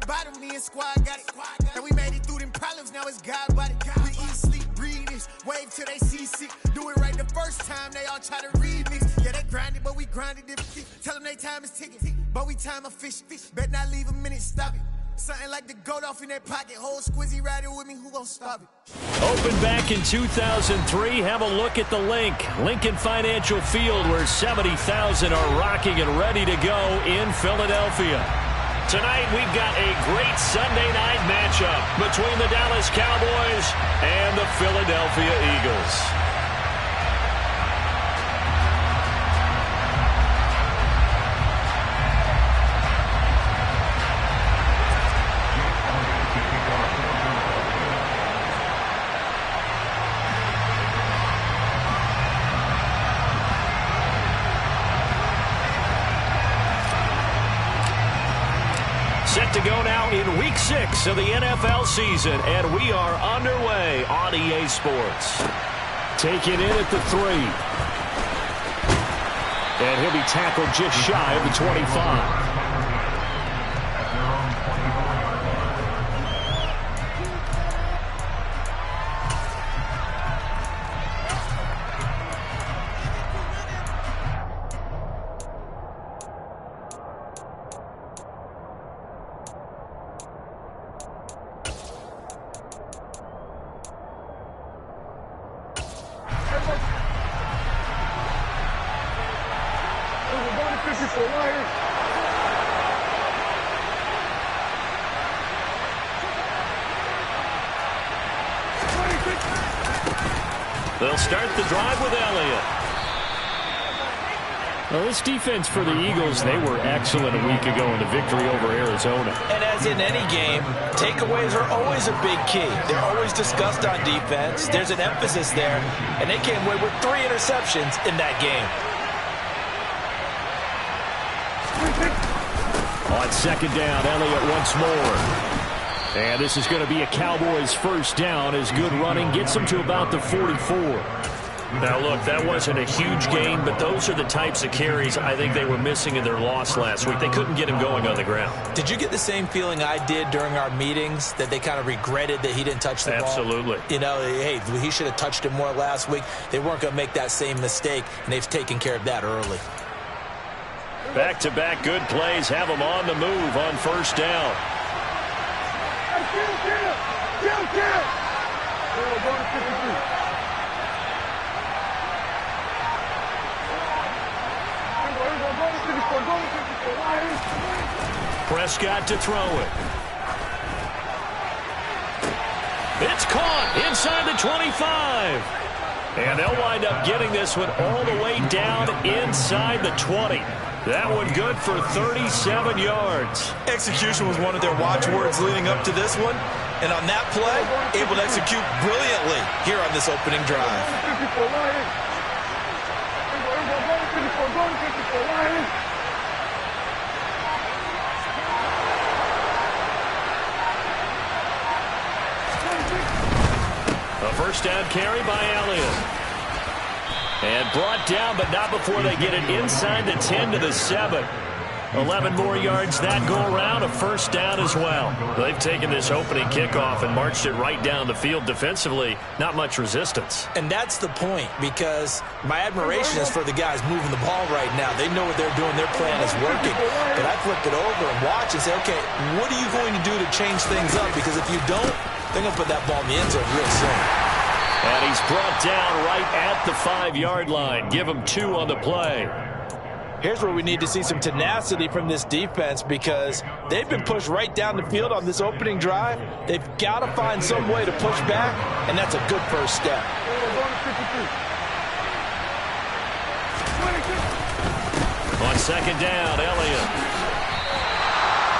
bottom, me and squad got it. And we made it through them problems, now it's God body. We eat, sleep, breathe this, wave till they see sick. Do it right the first time, they all try to remix. Yeah, they grinded, but we grinded different. Tell them they time is ticking, but we time a fish. Bet not leave a minute, stop it. Something like the goat off in that pocket. Whole squizzy riding with me, who gon' stop it? Opened back in 2003. Have a look at the link. Lincoln Financial Field, where 70,000 are rocking and ready to go in Philadelphia. Tonight, we've got a great Sunday night matchup between the Dallas Cowboys and the Philadelphia Eagles. Set to go now in Week 6 of the NFL season, and we are underway on EA Sports. Take it in at the 3. And he'll be tackled just shy of the 25. They'll start the drive with Elliott. Well, this defense for the Eagles, they were excellent a week ago in the victory over Arizona. And as in any game, takeaways are always a big key. They're always discussed on defense. There's an emphasis there, and they came away with 3 interceptions in that game. On second down, Elliott once more. And this is going to be a Cowboys first down as good running gets them to about the 44. Now, look, that wasn't a huge gain, but those are the types of carries I think they were missing in their loss last week. They couldn't get him going on the ground. Did you get the same feeling I did during our meetings, that they kind of regretted that he didn't touch the ball? Absolutely. You know, hey, he should have touched it more last week. They weren't going to make that same mistake, and they've taken care of that early. Back-to-back good plays have them on the move on first down. Prescott to throw it. It's caught inside the 25. And they'll wind up getting this one all the way down inside the 20. That one good for 37 yards. Execution was one of their watchwords leading up to this one. And on that play, able to execute brilliantly here on this opening drive. A first down carry by Elliott. And brought down, but not before they get it inside the 10 to the 7. 11 more yards that go around, a first down as well. They've taken this opening kickoff and marched it right down the field defensively. Not much resistance. And that's the point, because my admiration is for the guys moving the ball right now. They know what they're doing. Their plan is working. But I flip it over and watch and say, okay, what are you going to do to change things up? Because if you don't, they're going to put that ball in the end zone real soon. And he's brought down right at the 5-yard line. Give him 2 on the play. Here's where we need to see some tenacity from this defense, because they've been pushed right down the field on this opening drive. They've got to find some way to push back, and that's a good first step. On second down, Elliott.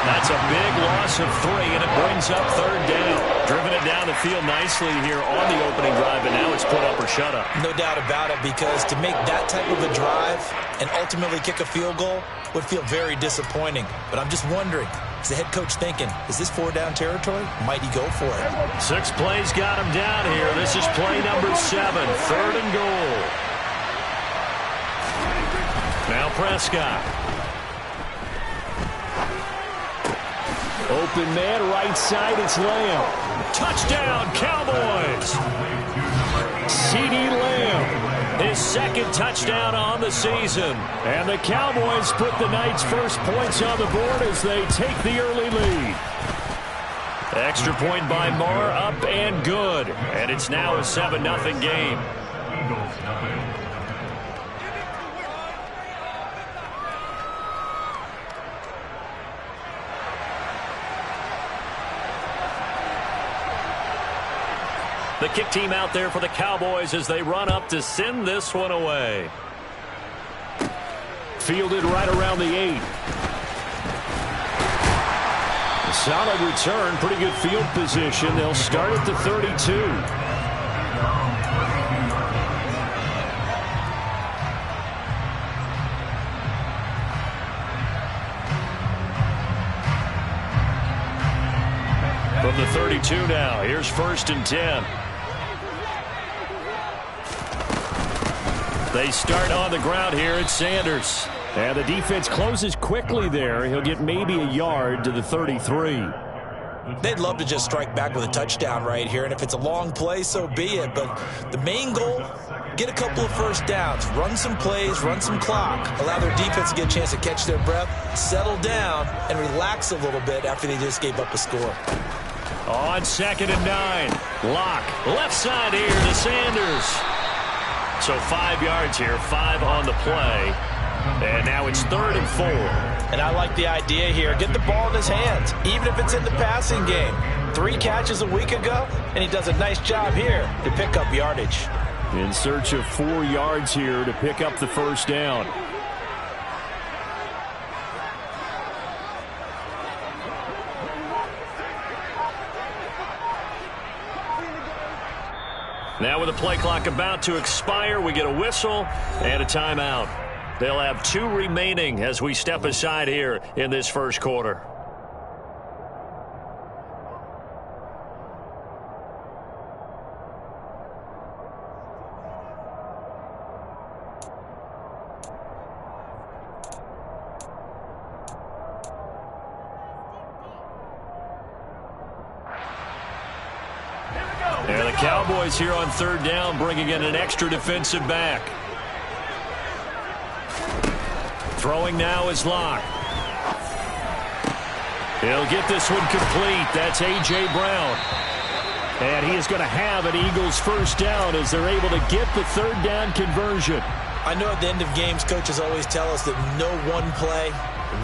That's a big loss of 3, and it brings up third down. Driven it down the field nicely here on the opening drive, and now it's put up or shut up. No doubt about it, because to make that type of a drive and ultimately kick a field goal would feel very disappointing. But I'm just wondering, is the head coach thinking, is this 4-down territory? Might he go for it? 6 plays got him down here. This is play number 7, 3rd and goal. Now Prescott. Open man, right side, it's Lamb. Touchdown, Cowboys! CeeDee Lamb, his second touchdown on the season. And the Cowboys put the night's first points on the board as they take the early lead. Extra point by Marr, up and good. And it's now a 7-0 game. The kick team out there for the Cowboys as they run up to send this one away. Fielded right around the 8. A solid return, pretty good field position. They'll start at the 32. From the 32 now, here's 1st and 10. They start on the ground here at Sanders. And the defense closes quickly there. He'll get maybe a yard to the 33. They'd love to just strike back with a touchdown right here, and if it's a long play, so be it. But the main goal, get a couple of first downs, run some plays, run some clock, allow their defense to get a chance to catch their breath, settle down, and relax a little bit after they just gave up a score. On 2nd and 9, Locke, left side here to Sanders. So 5 yards here, 5 on the play. And now it's 3rd and 4. And I like the idea here. Get the ball in his hands, even if it's in the passing game. 3 catches a week ago, and he does a nice job here to pick up yardage. In search of 4 yards here to pick up the first down. Now with the play clock about to expire, we get a whistle and a timeout. They'll have 2 remaining as we step aside here in this first quarter. And the Cowboys here on 3rd down, bringing in an extra defensive back. Throwing now is Locke. He'll get this one complete. That's A.J. Brown. And he is going to have an Eagles first down as they're able to get the 3rd down conversion. I know at the end of games, coaches always tell us that no one play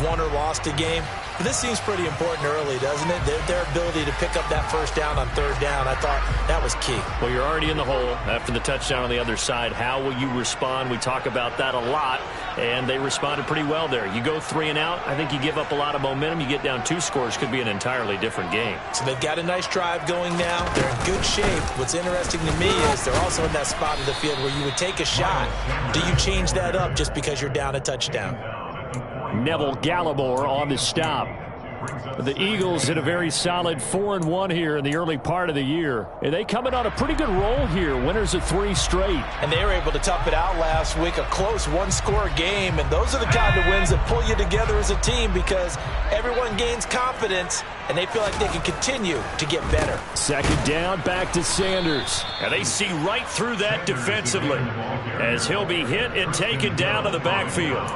won or lost a game. But this seems pretty important early, doesn't it? Their ability to pick up that first down on 3rd down, I thought that was key. Well, you're already in the hole after the touchdown on the other side. How will you respond? We talk about that a lot, and they responded pretty well there. You go 3 and out, I think you give up a lot of momentum. You get down 2 scores, could be an entirely different game. So they've got a nice drive going now. They're in good shape. What's interesting to me is they're also in that spot of the field where you would take a shot. Do you change that up just because you're down a touchdown? Neville Gallimore on the stop. The Eagles in a very solid 4-1 here in the early part of the year. And they come in on a pretty good roll here. Winners of 3 straight. And they were able to tough it out last week. A close 1-score game. And those are the kind of wins that pull you together as a team because everyone gains confidence and they feel like they can continue to get better. 2nd down, back to Sanders. And they see right through that defensively as he'll be hit and taken down to the backfield.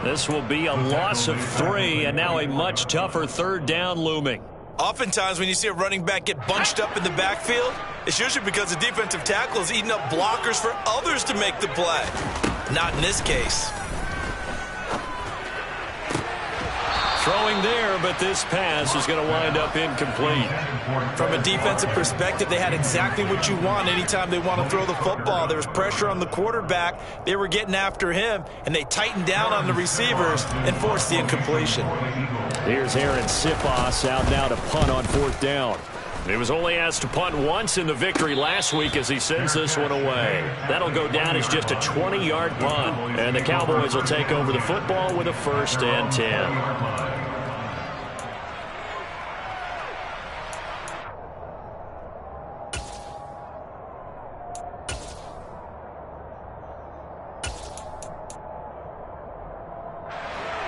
This will be a loss of 3, and now a much tougher 3rd down looming. Oftentimes when you see a running back get bunched up in the backfield, it's usually because the defensive tackle is eating up blockers for others to make the play. Not in this case. Throwing there, but this pass is going to wind up incomplete. From a defensive perspective, they had exactly what you want anytime they want to throw the football. There was pressure on the quarterback. They were getting after him, and they tightened down on the receivers and forced the incompletion. Here's Aaron Sipos out now to punt on 4th down. He was only asked to punt once in the victory last week as he sends this one away. That'll go down as just a 20-yard punt. And the Cowboys will take over the football with a 1st and 10.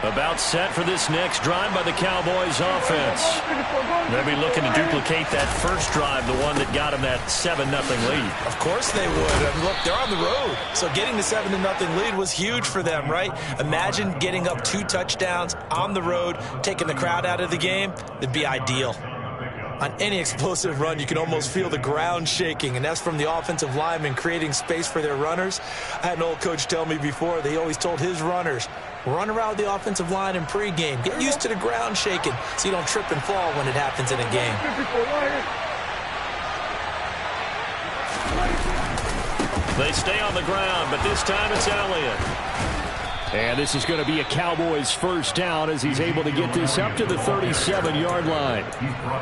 A About set for this next drive by the Cowboys offense. They'll be looking to duplicate that first drive, the one that got them that 7-0 lead. Of course they would. I mean, look, they're on the road. So getting the 7-0 lead was huge for them, right? Imagine getting up 2 touchdowns on the road, taking the crowd out of the game. It'd be ideal. On any explosive run, you can almost feel the ground shaking, and that's from the offensive linemen creating space for their runners. I had an old coach tell me before, they always told his runners, run around the offensive line in pregame. Get used to the ground shaking so you don't trip and fall when it happens in a game. They stay on the ground, but this time it's Elliott. And this is going to be a Cowboys first down as he's able to get this up to the 37-yard line.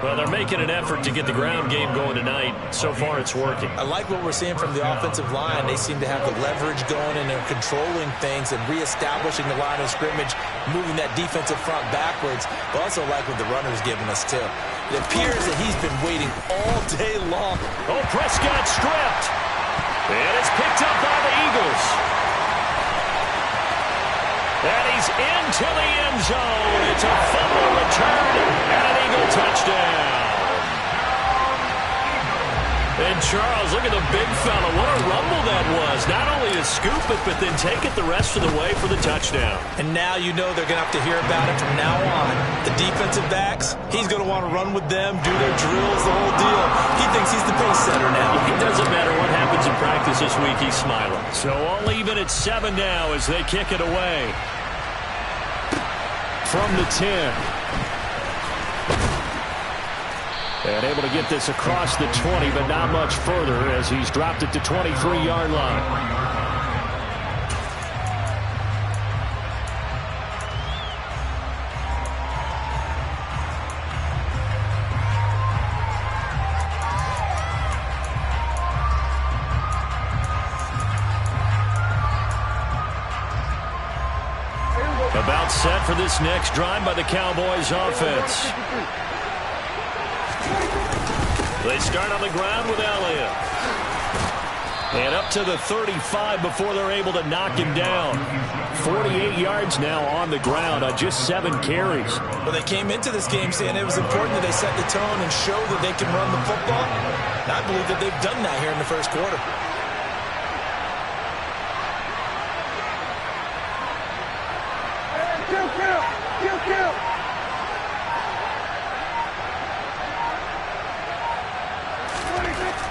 Well, they're making an effort to get the ground game going tonight. So far, it's working. I like what we're seeing from the offensive line. They seem to have the leverage going, and they're controlling things and reestablishing the line of scrimmage, moving that defensive front backwards. But also like what the runner's giving us, too. It appears that he's been waiting all day long. Oh, Prescott stripped. And it's picked up by the Eagles. And he's into the end zone. It's a fumble return and an Eagle touchdown. And Charles, look at the big fella. What a rumble that was. Not only to scoop it, but then take it the rest of the way for the touchdown. And now you know they're going to have to hear about it from now on. The defensive backs, he's going to want to run with them, do their drills, the whole deal. He thinks he's the pace setter now. It doesn't matter what happens in practice this week, he's smiling. So all even at 7 now as they kick it away. From the 10. And able to get this across the 20, but not much further as he's dropped it to 23-yard line. About set for this next drive by the Cowboys offense. They start on the ground with Elliott. And up to the 35 before they're able to knock him down. 48 yards now on the ground on just 7 carries. Well, they came into this game saying it was important that they set the tone and show that they can run the football. And I believe that they've done that here in the first quarter.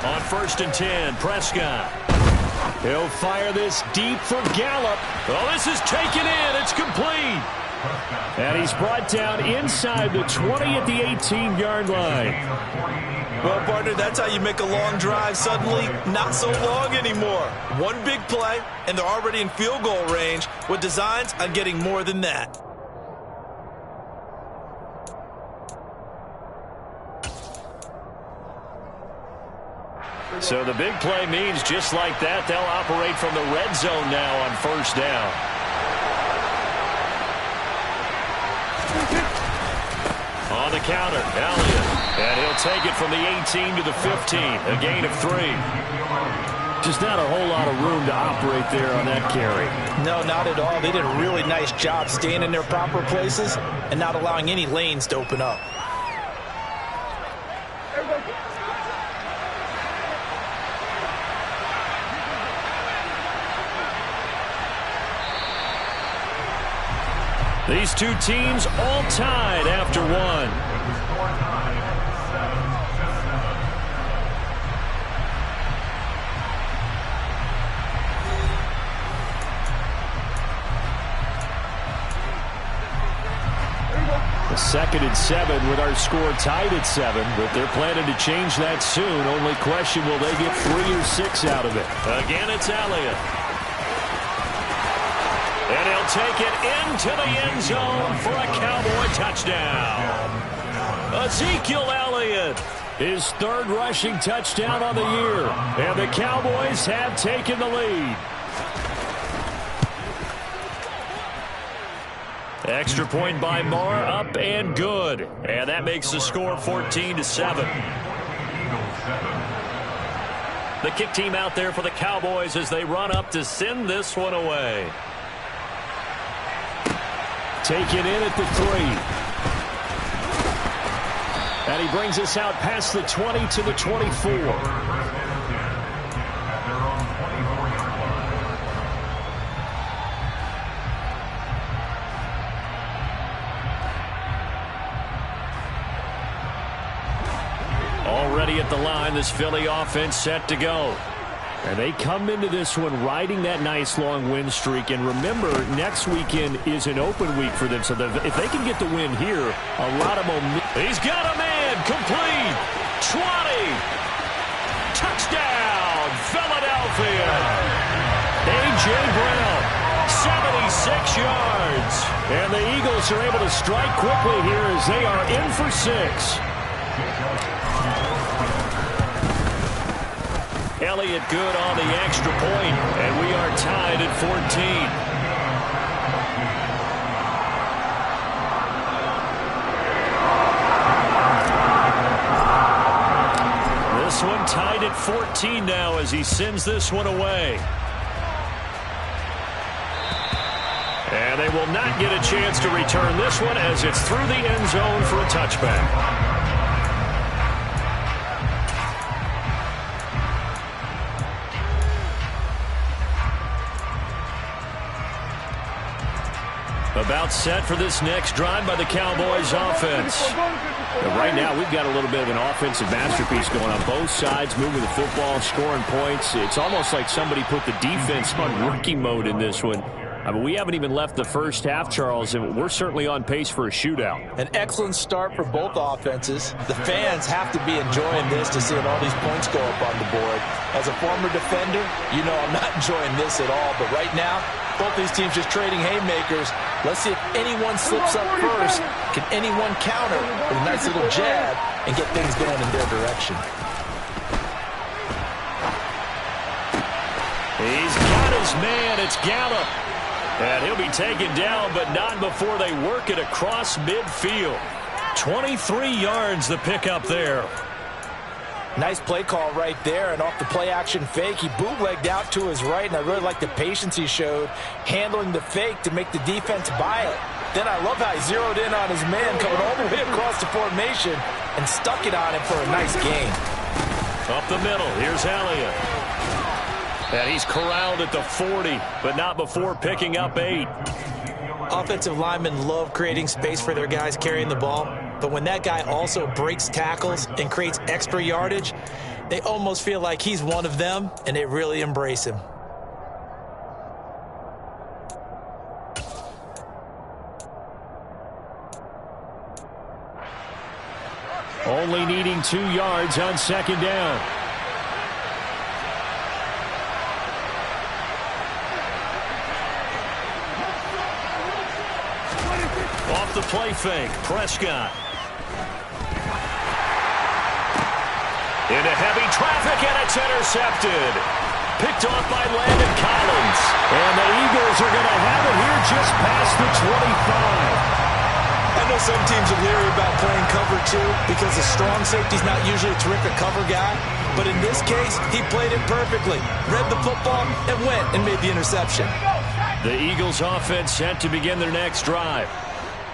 On 1st and 10, Prescott. He'll fire this deep for Gallup. Oh, this is taken in. It's complete. And he's brought down inside the 20 at the 18-yard line. Well, partner, that's how you make a long drive suddenly not so long anymore. One big play, and they're already in field goal range with designs on getting more than that. So the big play means just like that, they'll operate from the red zone now on 1st down. On the counter, Elliott. And he'll take it from the 18 to the 15, a gain of 3. Just not a whole lot of room to operate there on that carry. No, not at all. They did a really nice job staying in their proper places and not allowing any lanes to open up. These two teams all tied after 1. The 2nd and 7 with our score tied at 7, but they're planning to change that soon. Only question, will they get 3 or 6 out of it? Again, it's Elliott. And he'll take it into the end zone for a Cowboy touchdown. Ezekiel Elliott, his 3rd rushing touchdown on the year. And the Cowboys have taken the lead. Extra point by Moore, up and good. And that makes the score 14-7. The kick team out there for the Cowboys as they run up to send this one away. Taken in at the 3. And he brings us out past the 20 to the 24. Already at the line, this Philly offense set to go. And they come into this one riding that nice long win streak. And remember, next weekend is an open week for them. So if they can get the win here, a lot of momentum. He's got a man, complete, 20. Touchdown, Philadelphia. A.J. Brown, 76 yards. And the Eagles are able to strike quickly here as they are in for 6. Elliott good on the extra point, and we are tied at 14. This one tied at 14 now as he sends this one away. And they will not get a chance to return this one as it's through the end zone for a touchback. About set for this next drive by the Cowboys offense. Right now, we've got a little bit of an offensive masterpiece going on both sides, moving the football, scoring points. It's almost like somebody put the defense on rookie mode in this one. I mean, we haven't even left the first half, Charles, and we're certainly on pace for a shootout. An excellent start for both offenses. The fans have to be enjoying this to seeing all these points go up on the board. As a former defender, you know I'm not enjoying this at all, but right now, both these teams just trading haymakers. Let's see if anyone slips up first. Can anyone counter with a nice little jab and get things going in their direction? He's got his man. It's Gallup. And he'll be taken down, but not before they work it across midfield. 23 yards the pickup there. Nice play call right there, and off the play-action fake, he bootlegged out to his right, and I really like the patience he showed handling the fake to make the defense buy it. Then I love how he zeroed in on his man, coming all the way across the formation, and stuck it on him for a nice gain. Up the middle, here's Elliott. And he's corralled at the 40, but not before picking up 8. Offensive linemen love creating space for their guys carrying the ball, but when that guy also breaks tackles and creates extra yardage, they almost feel like he's one of them, and they really embrace him. Only needing 2 yards on second down. Off the play fake, Prescott. Into heavy traffic, and it's intercepted. Picked off by Landon Collins. And the Eagles are going to have it here just past the 25. I know some teams are leery about playing cover 2 because the strong safety's not usually a terrific cover guy. But in this case, he played it perfectly. Read the football and went and made the interception. The Eagles offense set to begin their next drive.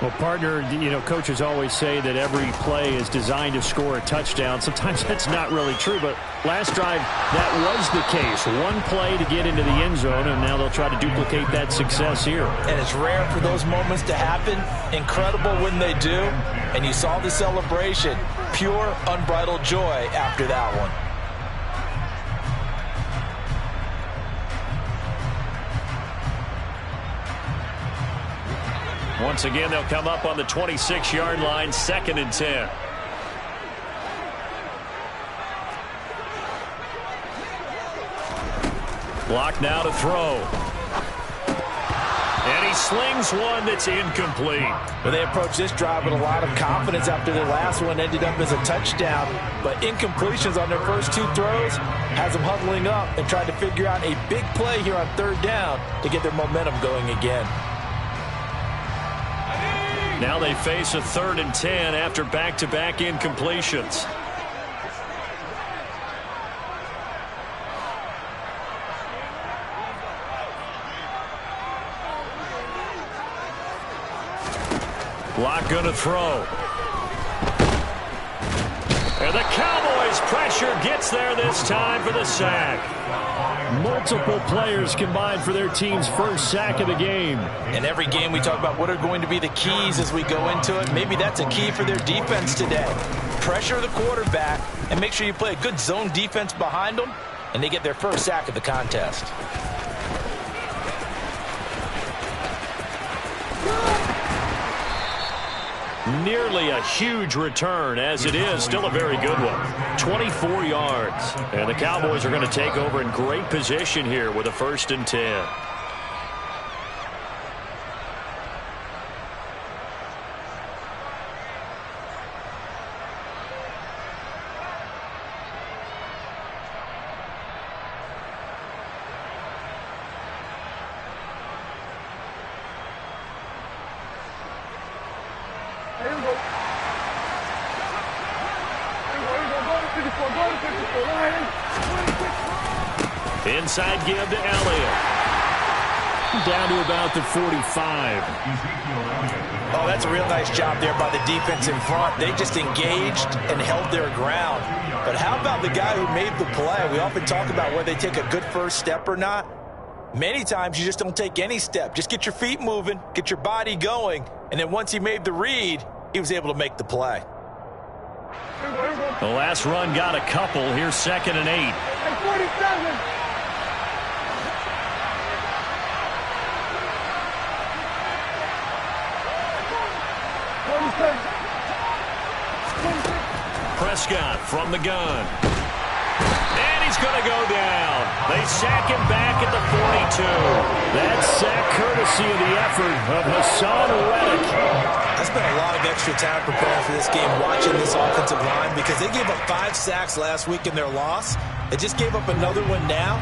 Well, partner, you know, coaches always say that every play is designed to score a touchdown. Sometimes that's not really true, but last drive, that was the case. One play to get into the end zone, and now they'll try to duplicate that success here. And it's rare for those moments to happen. Incredible when they do. And you saw the celebration. Pure, unbridled joy after that one. Once again, they'll come up on the 26-yard line, 2nd and 10. Block now to throw. And he slings one that's incomplete. Well, they approached this drive with a lot of confidence after the last one ended up as a touchdown. But incompletions on their first 2 throws has them huddling up and trying to figure out a big play here on 3rd down to get their momentum going again. Now they face a 3rd and 10 after back-to-back incompletions. Lock going to throw. And the Cowboys' pressure gets there this time for the sack. Multiple players combined for their team's first sack of the game. In every game we talk about what are going to be the keys as we go into it. Maybe that's a key for their defense today. Pressure the quarterback and make sure you play a good zone defense behind them, and they get their first sack of the contest. Nearly a huge return, as it is still a very good one. 24 yards. And the Cowboys are going to take over in great position here with a 1st and 10. Inside give to Elliott. Down to about the 45. Oh, that's a real nice job there by the defense in front. They just engaged and held their ground. But how about the guy who made the play? We often talk about whether they take a good first step or not. Many times you just don't take any step. Just get your feet moving, get your body going, and then once he made the read, he was able to make the play. The last run got a couple. Here's 2nd and 8. 47. Prescott from the gun. And he's going to go down. They sack him back at the 42. That sack courtesy of the effort of Hassan Reddick. I spent a lot of extra time preparing for this game watching this offensive line because they gave up 5 sacks last week in their loss. They just gave up another one now.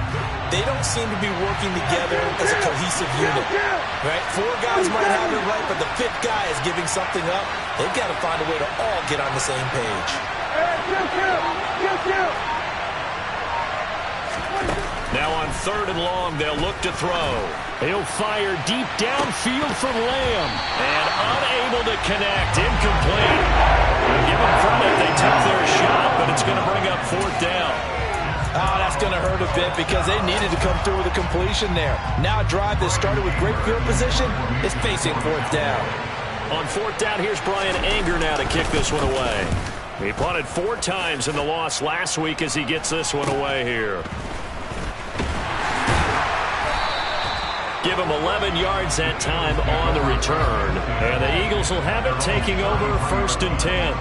They don't seem to be working together as a cohesive unit. Right? 4 guys might have it right, but the 5th guy is giving something up. They've got to find a way to all get on the same page. Now on 3rd and long, they'll look to throw. He'll fire deep downfield for Lamb. And unable to connect. Incomplete. Give them credit. They took their shot, but it's going to bring up 4th down. Oh, that's going to hurt a bit because they needed to come through with a completion there. Now a drive that started with great field position is facing 4th down. On 4th down, here's Brian Anger now to kick this one away. He punted 4 times in the loss last week as he gets this one away here. Give him 11 yards that time on the return. And the Eagles will have it taking over 1st and 10.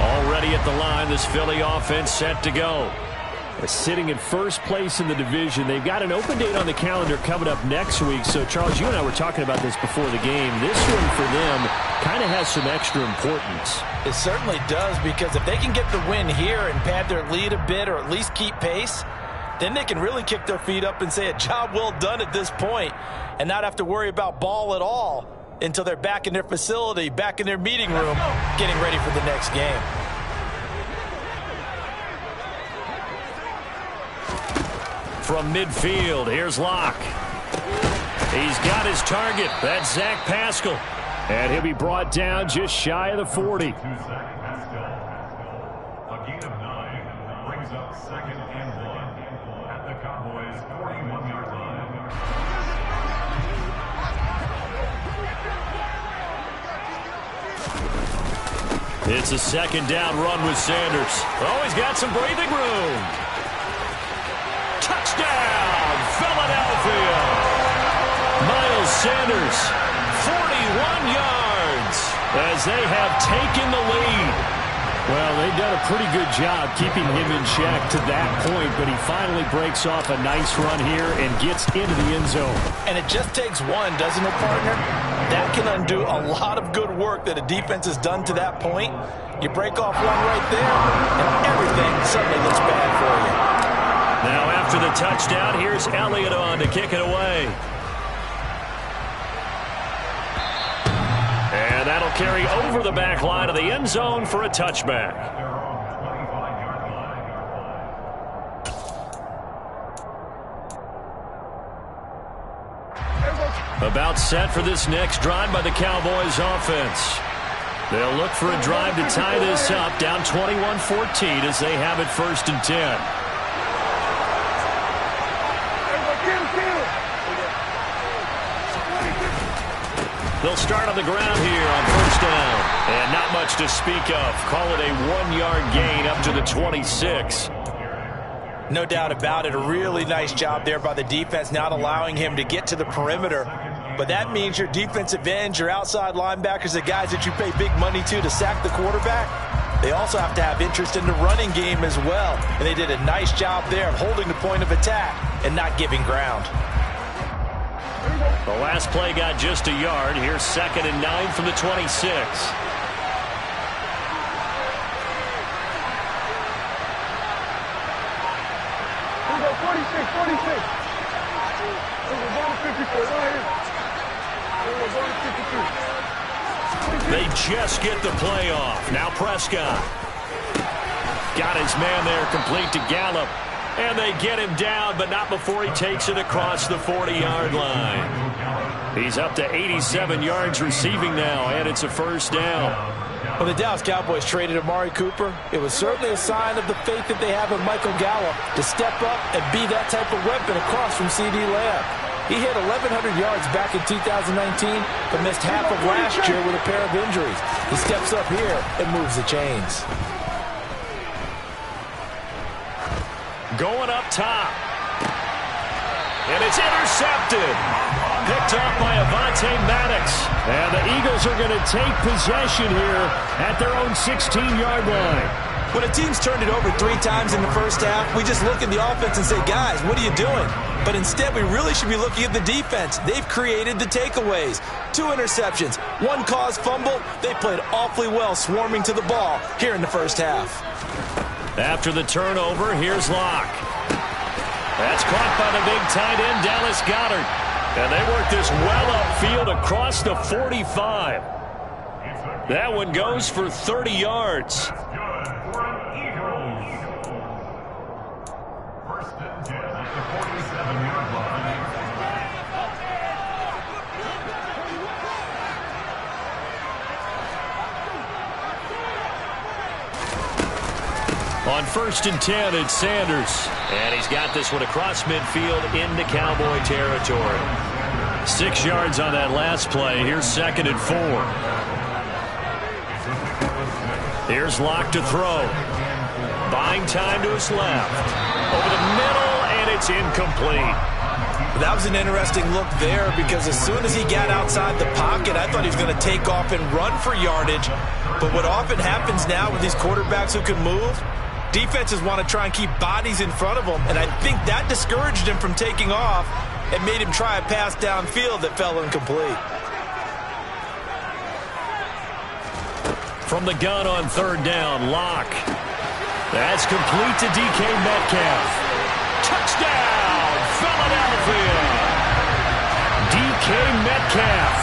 Already at the line, this Philly offense set to go. Sitting in 1st place in the division. They've got an open date on the calendar coming up next week. So, Charles, you and I were talking about this before the game. This one for them kind of has some extra importance. It certainly does, because if they can get the win here and pad their lead a bit or at least keep pace, then they can really kick their feet up and say a job well done at this point and not have to worry about ball at all until they're back in their facility, back in their meeting room, getting ready for the next game. From midfield, here's Locke. He's got his target. That's Zach Pascal. And he'll be brought down just shy of the 40. A gain of 9 brings up 2nd and 1 at the Cowboys' 41-yard line. It's a 2nd down run with Sanders. Oh, he's got some breathing room. Touchdown, Philadelphia. Miles Sanders, 41 yards as they have taken the lead. Well, they've done a pretty good job keeping him in check to that point, but he finally breaks off a nice run here and gets into the end zone. And it just takes one, doesn't it, partner? That can undo a lot of good work that a defense has done to that point. You break off one right there, and everything suddenly looks bad for you. Now after the touchdown, here's Elliott on to kick it away. And that'll carry over the back line of the end zone for a touchback. About set for this next drive by the Cowboys offense. They'll look for a drive to tie this up, down 21-14 as they have it 1st and 10. They'll start on the ground here on 1st down. And not much to speak of. Call it a 1-yard gain up to the 26. No doubt about it. A really nice job there by the defense, not allowing him to get to the perimeter. But that means your defensive ends, your outside linebackers, the guys that you pay big money to sack the quarterback, they also have to have interest in the running game as well. And they did a nice job there of holding the point of attack and not giving ground. The last play got just a yard. Here's 2nd and 9 from the 26. They just get the play off. Now Prescott. Got his man there complete to Gallup. And they get him down, but not before he takes it across the 40-yard line. He's up to 87 yards receiving now, and it's a 1st down. When the Dallas Cowboys traded Amari Cooper, it was certainly a sign of the faith that they have in Michael Gallup to step up and be that type of weapon across from C.D. Lamb. He hit 1,100 yards back in 2019, but missed half of last year with a pair of injuries. He steps up here and moves the chains. Going up top. And it's intercepted. Picked off by Avonte Maddox. And the Eagles are going to take possession here at their own 16-yard line. When a team's turned it over 3 times in the first half, we just look at the offense and say, guys, what are you doing? But instead, we really should be looking at the defense. They've created the takeaways. 2 interceptions, 1 caused fumble. They played awfully well swarming to the ball here in the first half. After the turnover, here's Locke. That's caught by the big tight end, Dallas Goedert. And they work this well upfield across the 45. That one goes for 30 yards. On 1st and 10, it's Sanders. And he's got this one across midfield into Cowboy territory. 6 yards on that last play. Here's 2nd and 4. Here's Locke to throw. Buying time to his left. Over the middle, and it's incomplete. That was an interesting look there because as soon as he got outside the pocket, I thought he was going to take off and run for yardage. But what often happens now with these quarterbacks who can move, defenses want to try and keep bodies in front of them, and I think that discouraged him from taking off and made him try a pass downfield that fell incomplete. From the gun on 3rd down, Locke. That's complete to DK Metcalf. Touchdown, Philadelphia! DK Metcalf,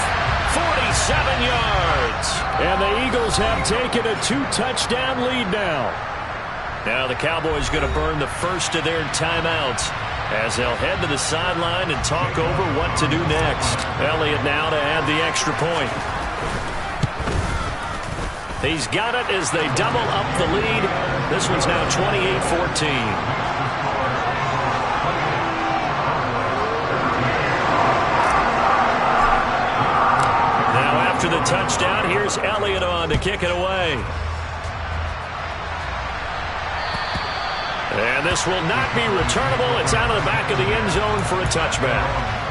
47 yards. And the Eagles have taken a 2-touchdown lead now. Now the Cowboys going to burn the first of their timeouts as they'll head to the sideline and talk over what to do next. Elliott now to add the extra point. He's got it as they double up the lead. This one's now 28-14. Now after the touchdown, here's Elliott on to kick it away. And this will not be returnable. It's out of the back of the end zone for a touchback.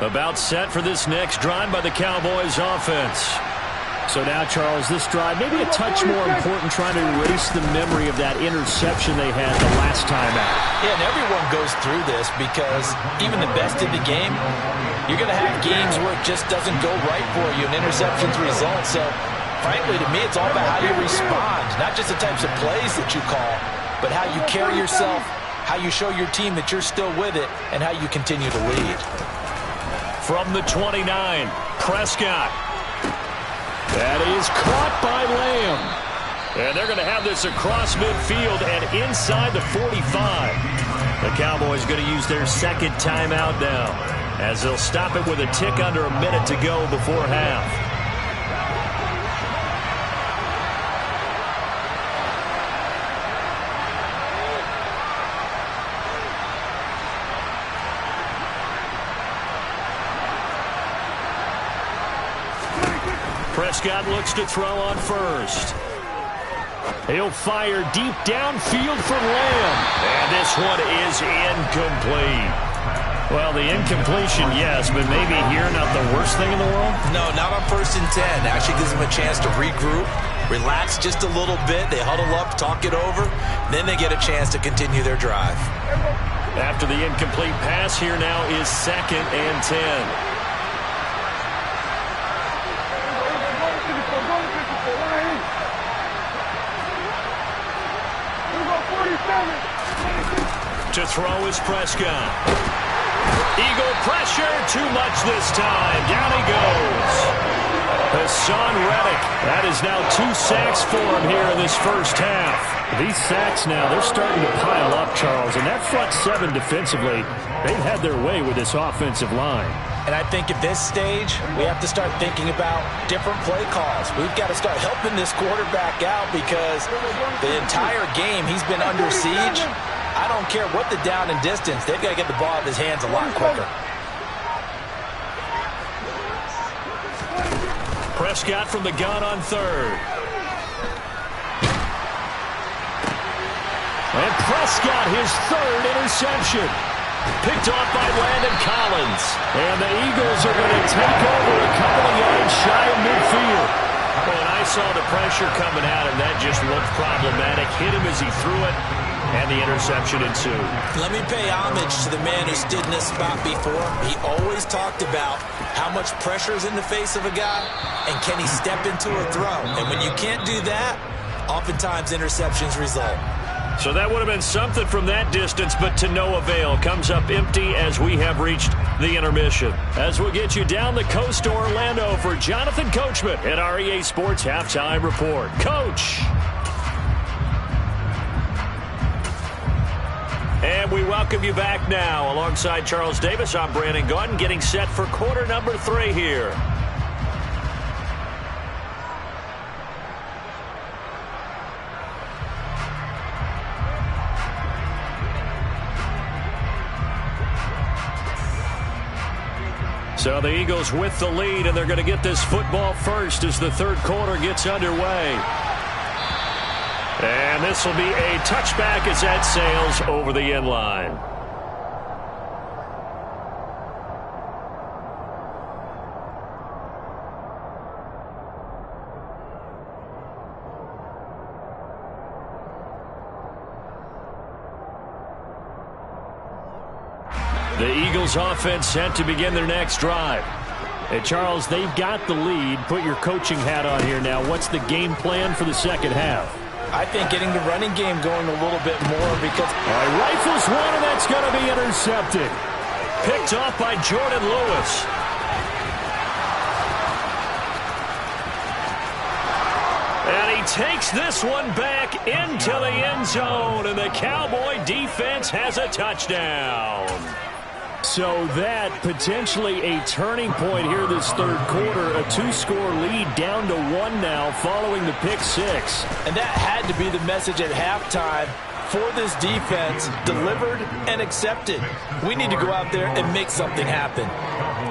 About set for this next drive by the Cowboys offense. So now, Charles, this drive maybe a touch more important, trying to erase the memory of that interception they had the last time out. Yeah, and everyone goes through this because even the best in the game, you're going to have games where it just doesn't go right for you and interceptions result. So, frankly, to me, it's all about how you respond, not just the types of plays that you call. but how you carry yourself, how you show your team that you're still with it, and how you continue to lead. From the 29, Prescott. That is caught by Lamb. And they're going to have this across midfield and inside the 45. The Cowboys going to use their second timeout now, as they'll stop it with a tick under a minute to go before half. Prescott looks to throw on first. He'll fire deep downfield from Lamb. And this one is incomplete. Well, the incompletion, yes, but maybe here not the worst thing in the world? No, not on 1st and 10. Actually gives them a chance to regroup, relax just a little bit. They huddle up, talk it over. Then they get a chance to continue their drive. After the incomplete pass, here now is 2nd and 10. To throw is Prescott. Eagle pressure, too much this time. Down he goes. Hassan Reddick. That is now 2 sacks for him here in this first half. These sacks now, they're starting to pile up, Charles. And that front 7 defensively, they've had their way with this offensive line. And I think at this stage, we have to start thinking about different play calls. We've got to start helping this quarterback out because the entire game he's been under siege. I don't care what the down and distance. They've got to get the ball out of his hands a lot quicker. Prescott from the gun on 3rd. And Prescott, his 3rd interception. Picked off by Landon Collins. And the Eagles are going to take over a couple of yards shy of midfield. Well, and I saw the pressure coming at him. That just looked problematic. Hit him as he threw it, and the interception ensued. Let me pay homage to the man who stood in this spot before. He always talked about how much pressure is in the face of a guy, and can he step into a throw. And when you can't do that, oftentimes interceptions result. So that would have been something from that distance, but to no avail. Comes up empty as we have reached the intermission. As we'll get you down the coast to Orlando for Jonathan Coachman at our EA Sports Halftime Report. Coach! And we welcome you back now. Alongside Charles Davis, I'm Brandon Gaudin, getting set for quarter number 3 here. So the Eagles with the lead, and they're going to get this football first as the 3rd quarter gets underway. And this will be a touchback as that sails over the end line. The Eagles offense set to begin their next drive. Hey, Charles, they've got the lead. Put your coaching hat on here now. What's the game plan for the second half? I think getting the running game going a little bit more because... All right, rifles one, and that's going to be intercepted. Picked off by Jordan Lewis. And he takes this one back into the end zone, and the Cowboy defense has a touchdown. So that potentially a turning point here this 3rd quarter. A 2-score lead down to 1 now following the pick 6. And that had to be the message at halftime for this defense. Delivered and accepted. We need to go out there and make something happen.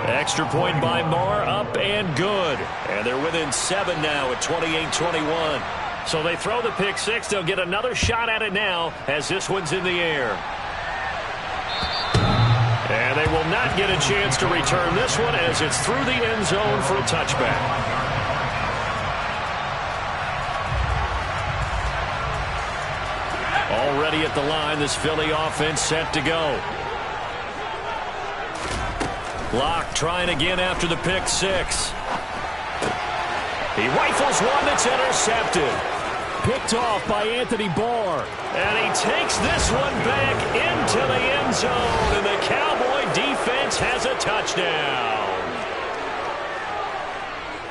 Extra point by Marr, up and good. And they're within 7 now at 28-21. So they throw the pick 6. They'll get another shot at it now as this one's in the air. And they will not get a chance to return this one as it's through the end zone for a touchback. Already at the line, this Philly offense set to go. Locke trying again after the pick 6. He rifles one that's intercepted. picked off by Anthony Barr. And he takes this one back into the end zone, and the Cowboy defense has a touchdown.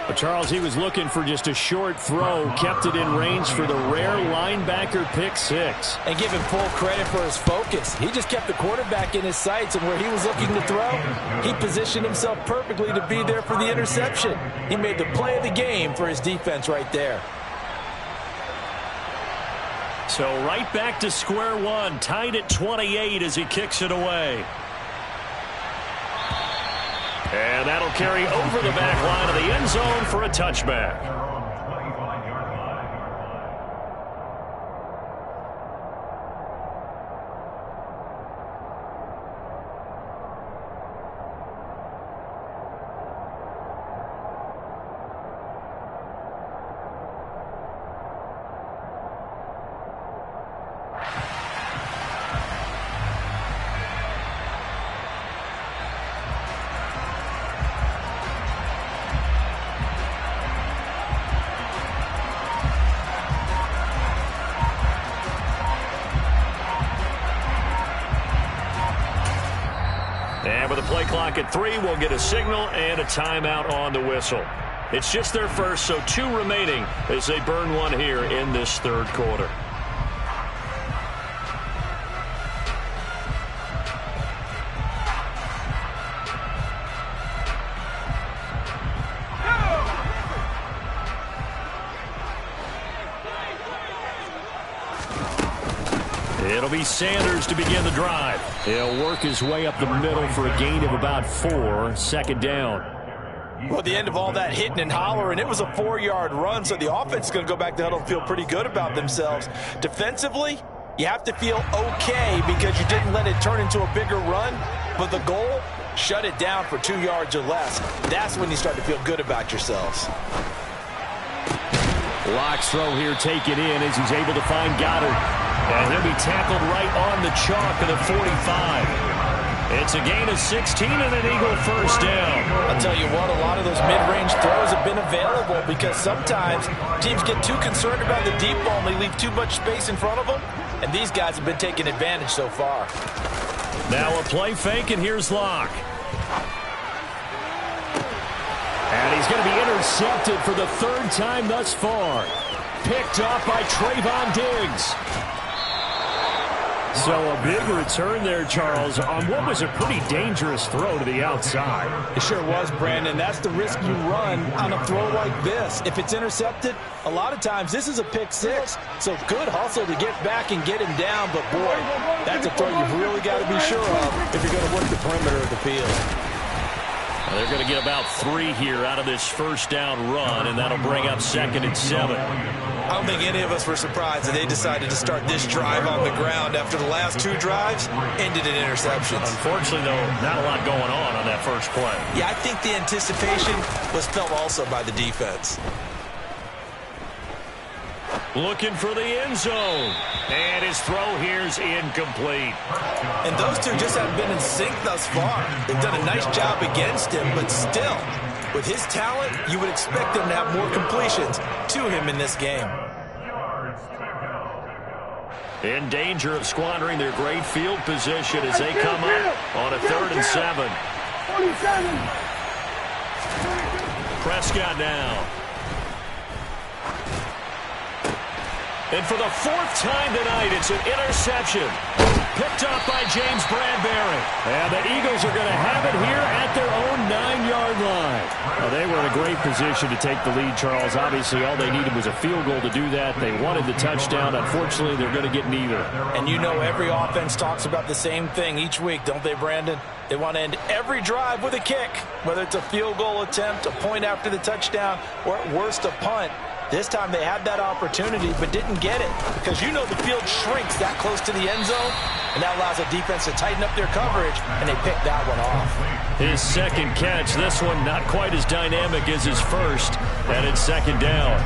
But Charles, he was looking for just a short throw, kept it in range for the rare linebacker pick six. And give him full credit for his focus. He just kept the quarterback in his sights, and where he was looking to throw, he positioned himself perfectly to be there for the interception. He made the play of the game for his defense right there. So right back to square one, tied at 28 as he kicks it away. And that'll carry over the back line of the end zone for a touchback. And with the play clock at 3, we'll get a signal and a timeout on the whistle. It's just their first, so 2 remaining as they burn one here in this third quarter. It'll be Sanders to begin the drive. He'll work his way up the middle for a gain of about 4, second down. Well, at the end of all that hitting and hollering, it was a 4-yard run, so the offense is going to go back to huddle and feel pretty good about themselves. Defensively, you have to feel okay because you didn't let it turn into a bigger run, but the goal, shut it down for 2 yards or less. That's when you start to feel good about yourselves. Locke's throw here taken in as he's able to find Goddard. And he'll be tackled right on the chalk of the 45. It's a gain of 16 and an Eagle first down. I'll tell you what, a lot of those mid-range throws have been available because sometimes teams get too concerned about the deep ball and they leave too much space in front of them. And these guys have been taking advantage so far. Now a play fake, and here's Locke. And he's going to be intercepted for the 3rd time thus far. Picked off by Trayvon Diggs. So a big return there, Charles, on what was a pretty dangerous throw to the outside. It sure was, Brandon. That's the risk you run on a throw like this. If it's intercepted, a lot of times this is a pick six. So good hustle to get back and get him down. But, boy, that's a throw you've really got to be sure of if you're going to work the perimeter of the field. They're going to get about 3 here out of this first down run, and that'll bring up 2nd and 7. I don't think any of us were surprised that they decided to start this drive on the ground after the last 2 drives ended in interceptions. Unfortunately, though, not a lot going on that first play. Yeah, I think the anticipation was felt also by the defense. Looking for the end zone. And his throw here is incomplete. And those two just haven't been in sync thus far. They've done a nice job against him, but still, with his talent, you would expect them to have more completions to him in this game. In danger of squandering their great field position as they come up on a 3rd and 7. Prescott now. And for the 4th time tonight, it's an interception. Picked up by James Bradbury. And the Eagles are going to have it here at their own 9-yard line. Well, they were in a great position to take the lead, Charles. Obviously, all they needed was a field goal to do that. They wanted the touchdown. Unfortunately, they're going to get neither. And you know every offense talks about the same thing each week, don't they, Brandon? They want to end every drive with a kick, whether it's a field goal attempt, a point after the touchdown, or at worst, a punt. This time they had that opportunity but didn't get it because you know the field shrinks that close to the end zone. and that allows the defense to tighten up their coverage, and they pick that one off. His second catch, this one not quite as dynamic as his first, and it's second down.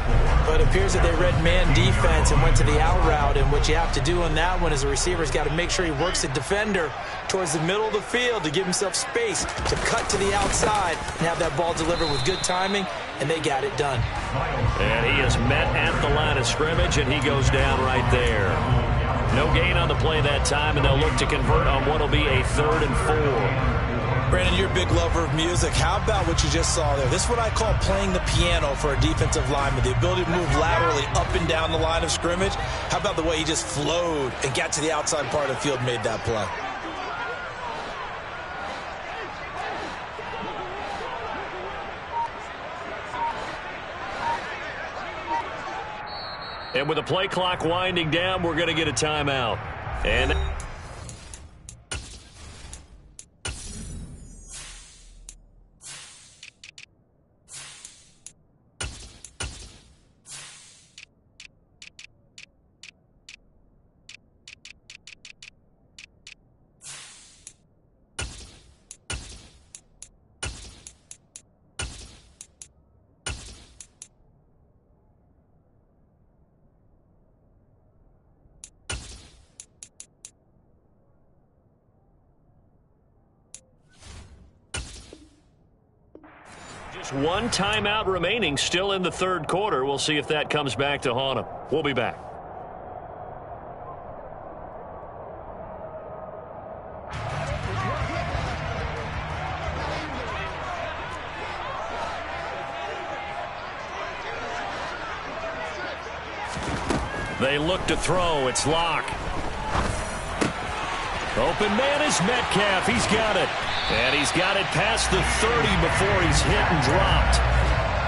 But it appears that they read man defense and went to the out route, and what you have to do on that one is the receiver's got to make sure he works the defender towards the middle of the field to give himself space to cut to the outside and have that ball delivered with good timing, and they got it done. And he is met at the line of scrimmage, and he goes down right there. No gain on the play that time, and they'll look to convert on what will be a 3rd and 4. Brandon, you're a big lover of music. How about what you just saw there? This is what I call playing the piano for a defensive lineman, the ability to move laterally up and down the line of scrimmage. How about the way he just flowed and got to the outside part of the field and made that play? And with the play clock winding down, we're going to get a timeout. And just one timeout remaining, still in the 3rd quarter. We'll see if that comes back to haunt him. We'll be back. They look to throw. It's Locke. Open man is Metcalf. He's got it. And he's got it past the 30 before he's hit and dropped.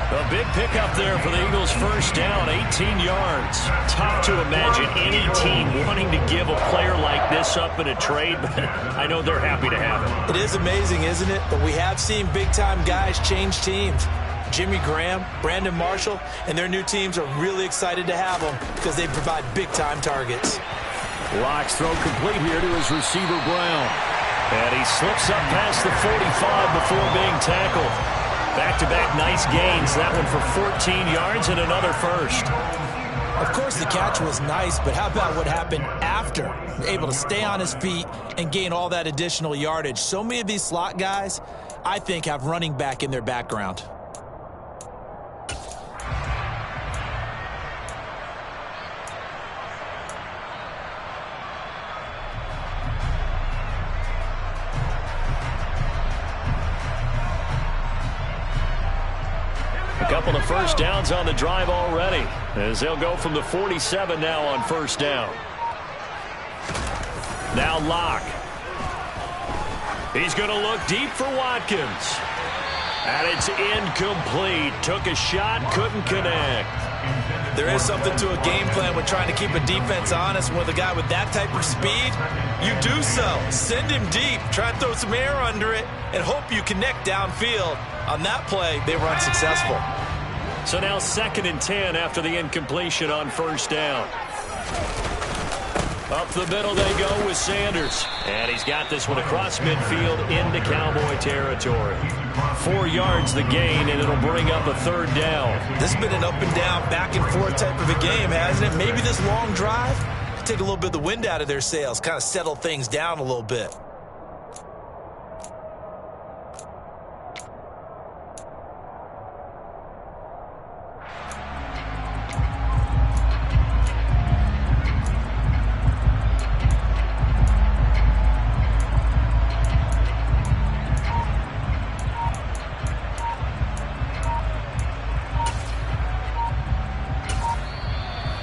A big pickup there for the Eagles' first down, 18 yards. Tough to imagine any team wanting to give a player like this up in a trade, but I know they're happy to have it. It is amazing, isn't it? But we have seen big-time guys change teams. Jimmy Graham, Brandon Marshall, and their new teams are really excited to have them because they provide big-time targets. Locke's throw complete here to his receiver, Brown. And he slips up past the 45 before being tackled. Back-to-back nice gains. That one for 14 yards and another first. Of course, the catch was nice, but how about what happened after? Able to stay on his feet and gain all that additional yardage. So many of these slot guys, I think, have running back in their background. A couple of first downs on the drive already, as they'll go from the 47 now on first down. Now Locke. He's going to look deep for Watkins. And it's incomplete. Took a shot, couldn't connect. There is something to a game plan when trying to keep a defense honest. With a guy with that type of speed, you do so. Send him deep, try and throw some air under it, and hope you connect downfield. On that play, they were unsuccessful. So now 2nd and 10 after the incompletion on first down. Up the middle they go with Sanders. And he's got this one across midfield into Cowboy territory. 4 yards the gain, and it'll bring up a 3rd down. This has been an up and down, back and forth type of a game, hasn't it? Maybe this long drive could take a little bit of the wind out of their sails, kind of settle things down a little bit.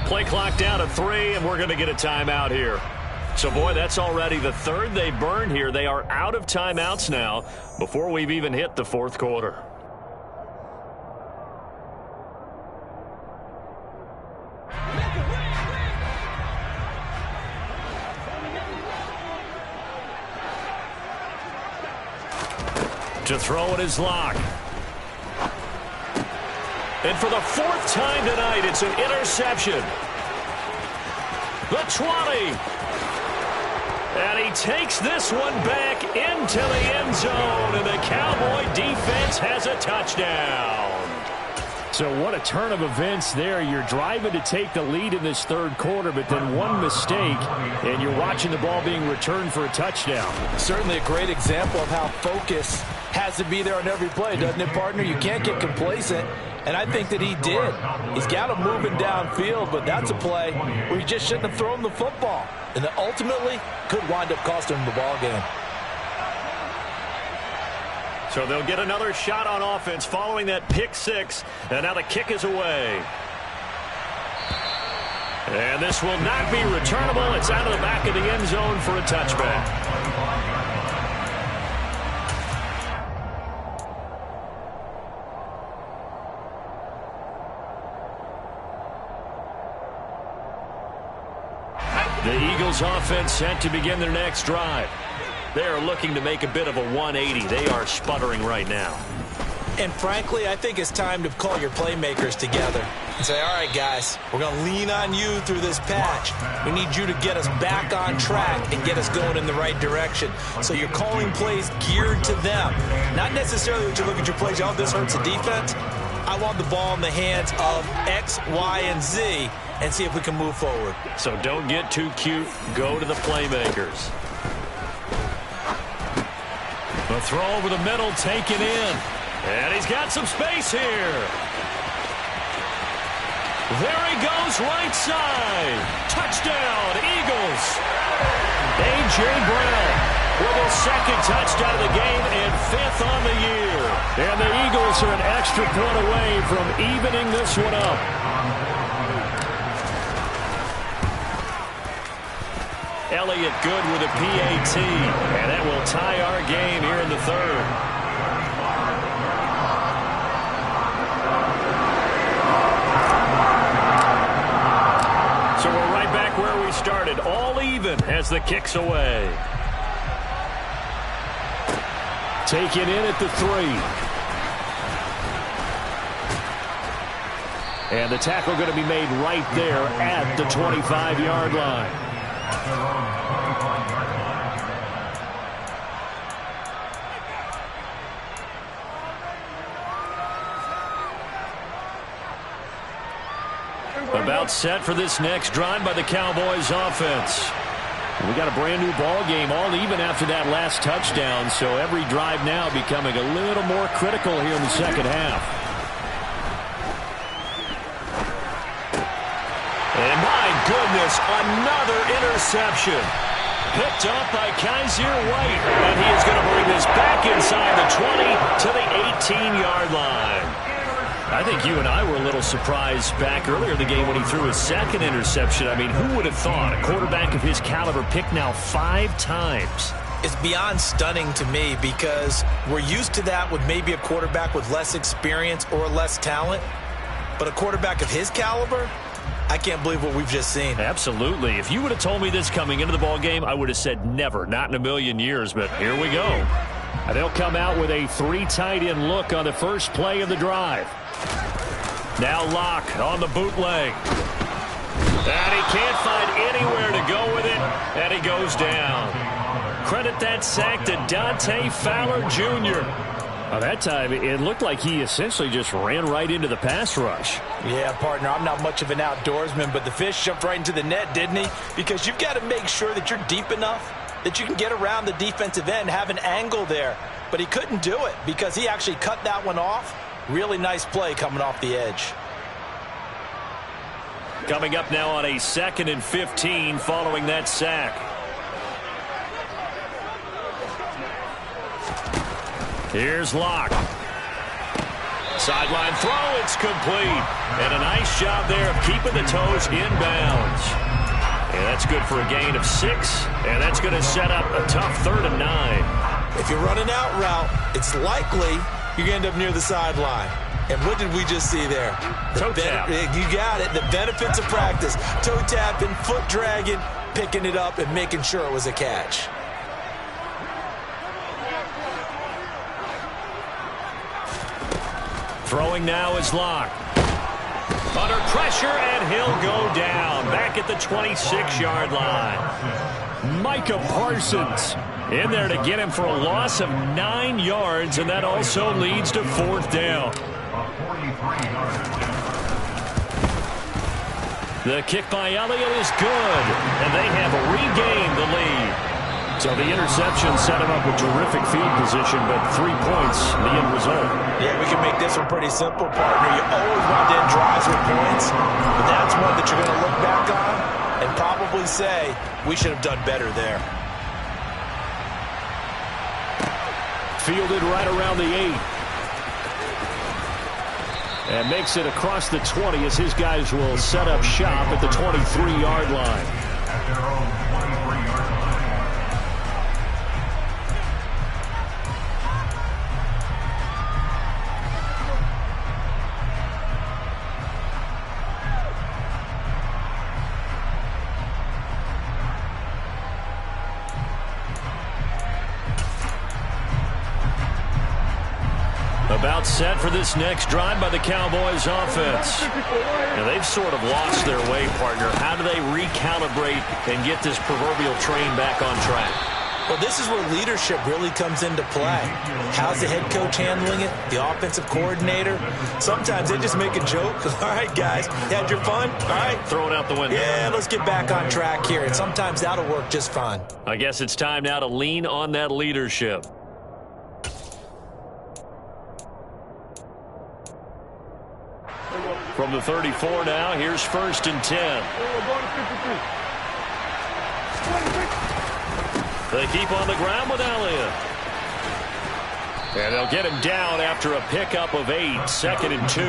Play clock down to 3, and we're going to get a timeout here. So, boy, that's already the 3rd they burned here. They are out of timeouts now before we've even hit the 4th quarter. To throw it is Locke. And for the 4th time tonight, it's an interception. The 20. And he takes this one back into the end zone, and the Cowboy defense has a touchdown. So what a turn of events there. You're driving to take the lead in this third quarter, but then one mistake, and you're watching the ball being returned for a touchdown. Certainly a great example of how focus has to be there on every play, doesn't it, partner? You can't get complacent, and I think that he did. He's got him moving downfield, but that's a play where he just shouldn't have thrown the football, and that ultimately could wind up costing him the ball game. So they'll get another shot on offense following that pick six. And now the kick is away. And this will not be returnable. It's out of the back of the end zone for a touchback. The Eagles offense set to begin their next drive. They are looking to make a bit of a 180. They are sputtering right now. And frankly, I think it's time to call your playmakers together and say, all right, guys, we're going to lean on you through this patch. We need you to get us back on track and get us going in the right direction. So you're calling plays geared to them. Not necessarily that you look at your plays, oh, this hurts the defense. I want the ball in the hands of X, Y, and Z and see if we can move forward. So don't get too cute. Go to the playmakers. The throw over the middle taken in. And he's got some space here. There he goes, right side. Touchdown, Eagles. A.J. Brown with his second touchdown of the game and fifth on the year. And the Eagles are an extra point away from evening this one up. Elliott good with a PAT, and that will tie our game here in the third. So we're right back where we started, all even as the kick's away. Taken in at the 3. And the tackle going to be made right there at the 25-yard line. About set for this next drive by the Cowboys offense. We got a brand new ball game, all even after that last touchdown, so every drive now becoming a little more critical here in the second half. And my goodness, another interception. Picked up by Kaiser White, and he is going to bring this back inside the 20 to the 18-yard line. I think you and I were a little surprised back earlier in the game when he threw his second interception. I mean, who would have thought a quarterback of his caliber picked now 5 times? It's beyond stunning to me because we're used to that with maybe a quarterback with less experience or less talent. But a quarterback of his caliber, I can't believe what we've just seen. Absolutely. If you would have told me this coming into the ball game, I would have said never, not in a million years. But here we go. And they'll come out with a 3 tight end look on the first play of the drive. Now Locke on the bootleg. And he can't find anywhere to go with it, and he goes down. Credit that sack to Dante Fowler Jr. That time, it looked like he essentially just ran right into the pass rush. Yeah, partner, I'm not much of an outdoorsman, but the fish jumped right into the net, didn't he? Because you've got to make sure that you're deep enough that you can get around the defensive end, have an angle there. But he couldn't do it because he actually cut that one off. Really nice play coming off the edge. Coming up now on a 2nd and 15 following that sack. Here's Locke. Sideline throw, it's complete. And a nice job there of keeping the toes inbounds. And that's good for a gain of 6. And that's going to set up a tough 3rd and 9. If you run an out route, it's likely you're going to end up near the sideline. And what did we just see there? Toe tap. You got it. The benefits of practice. Toe tapping, foot dragging, picking it up, and making sure it was a catch. Throwing now is Locke. Under pressure, and he'll go down. Back at the 26-yard line. Micah Parsons in there to get him for a loss of 9 yards, and that also leads to 4th down. The kick by Elliott is good, and they have regained the lead. So the interception set him up with terrific field position, but 3 points, the end result. Yeah, we can make this one pretty simple, partner. You always want to end drives with points, but that's one that you're going to look back on and probably say, we should have done better there. Fielded right around the 8. And makes it across the 20 as his guys will set up shop at the 23-yard line. At their own 23-yard line. About set for this next drive by the Cowboys offense. Now they've sort of lost their way, partner. How do they recalibrate and get this proverbial train back on track? Well, this is where leadership really comes into play. How's the head coach handling it? The offensive coordinator? Sometimes they just make a joke. All right, guys, had your fun? All right. Throw it out the window. Yeah, let's get back on track here. And sometimes that'll work just fine. I guess it's time now to lean on that leadership. From the 34 now, here's 1st and 10. They keep on the ground with Elliott. And they'll get him down after a pickup of 8, 2nd and 2.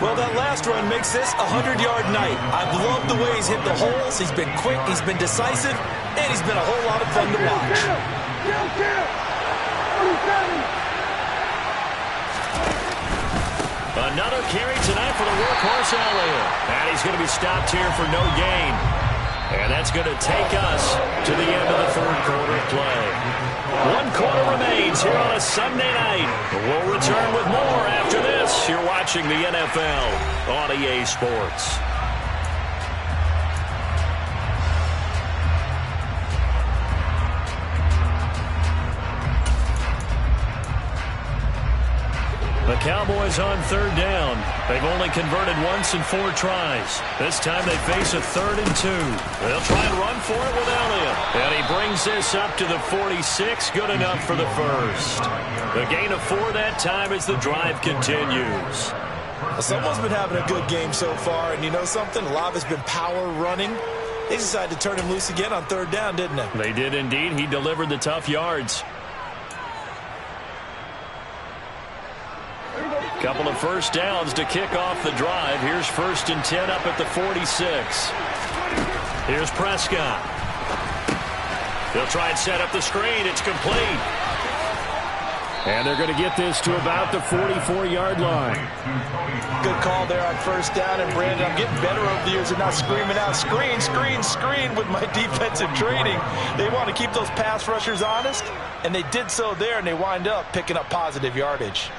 Well, that last run makes this a 100-yard night. I've loved the way he's hit the holes. He's been quick, he's been decisive, and he's been a whole lot of fun to watch. Another carry tonight for the workhorse Elliott. And he's going to be stopped here for no gain. And that's going to take us to the end of the 3rd quarter play. 1 quarter remains here on a Sunday night. We'll return with more after this. You're watching the NFL on EA Sports. The Cowboys on 3rd down. They've only converted once in 4 tries. This time they face a 3rd and 2. They'll try and run for it with Elliott. And he brings this up to the 46. Good enough for the first. The gain of 4 that time as the drive continues. Well, someone's been having a good game so far, and you know something? A lot of it's been power running. They decided to turn him loose again on 3rd down, didn't they? They did indeed. He delivered the tough yards. Couple of first downs to kick off the drive. Here's 1st and 10 up at the 46. Here's Prescott. They'll try and set up the screen. It's complete. And they're going to get this to about the 44-yard line. Good call there on 1st down. And, Brandon, I'm getting better over the years of not screaming out, screen, screen, screen with my defensive training. They want to keep those pass rushers honest, and they did so there, and they wind up picking up positive yardage.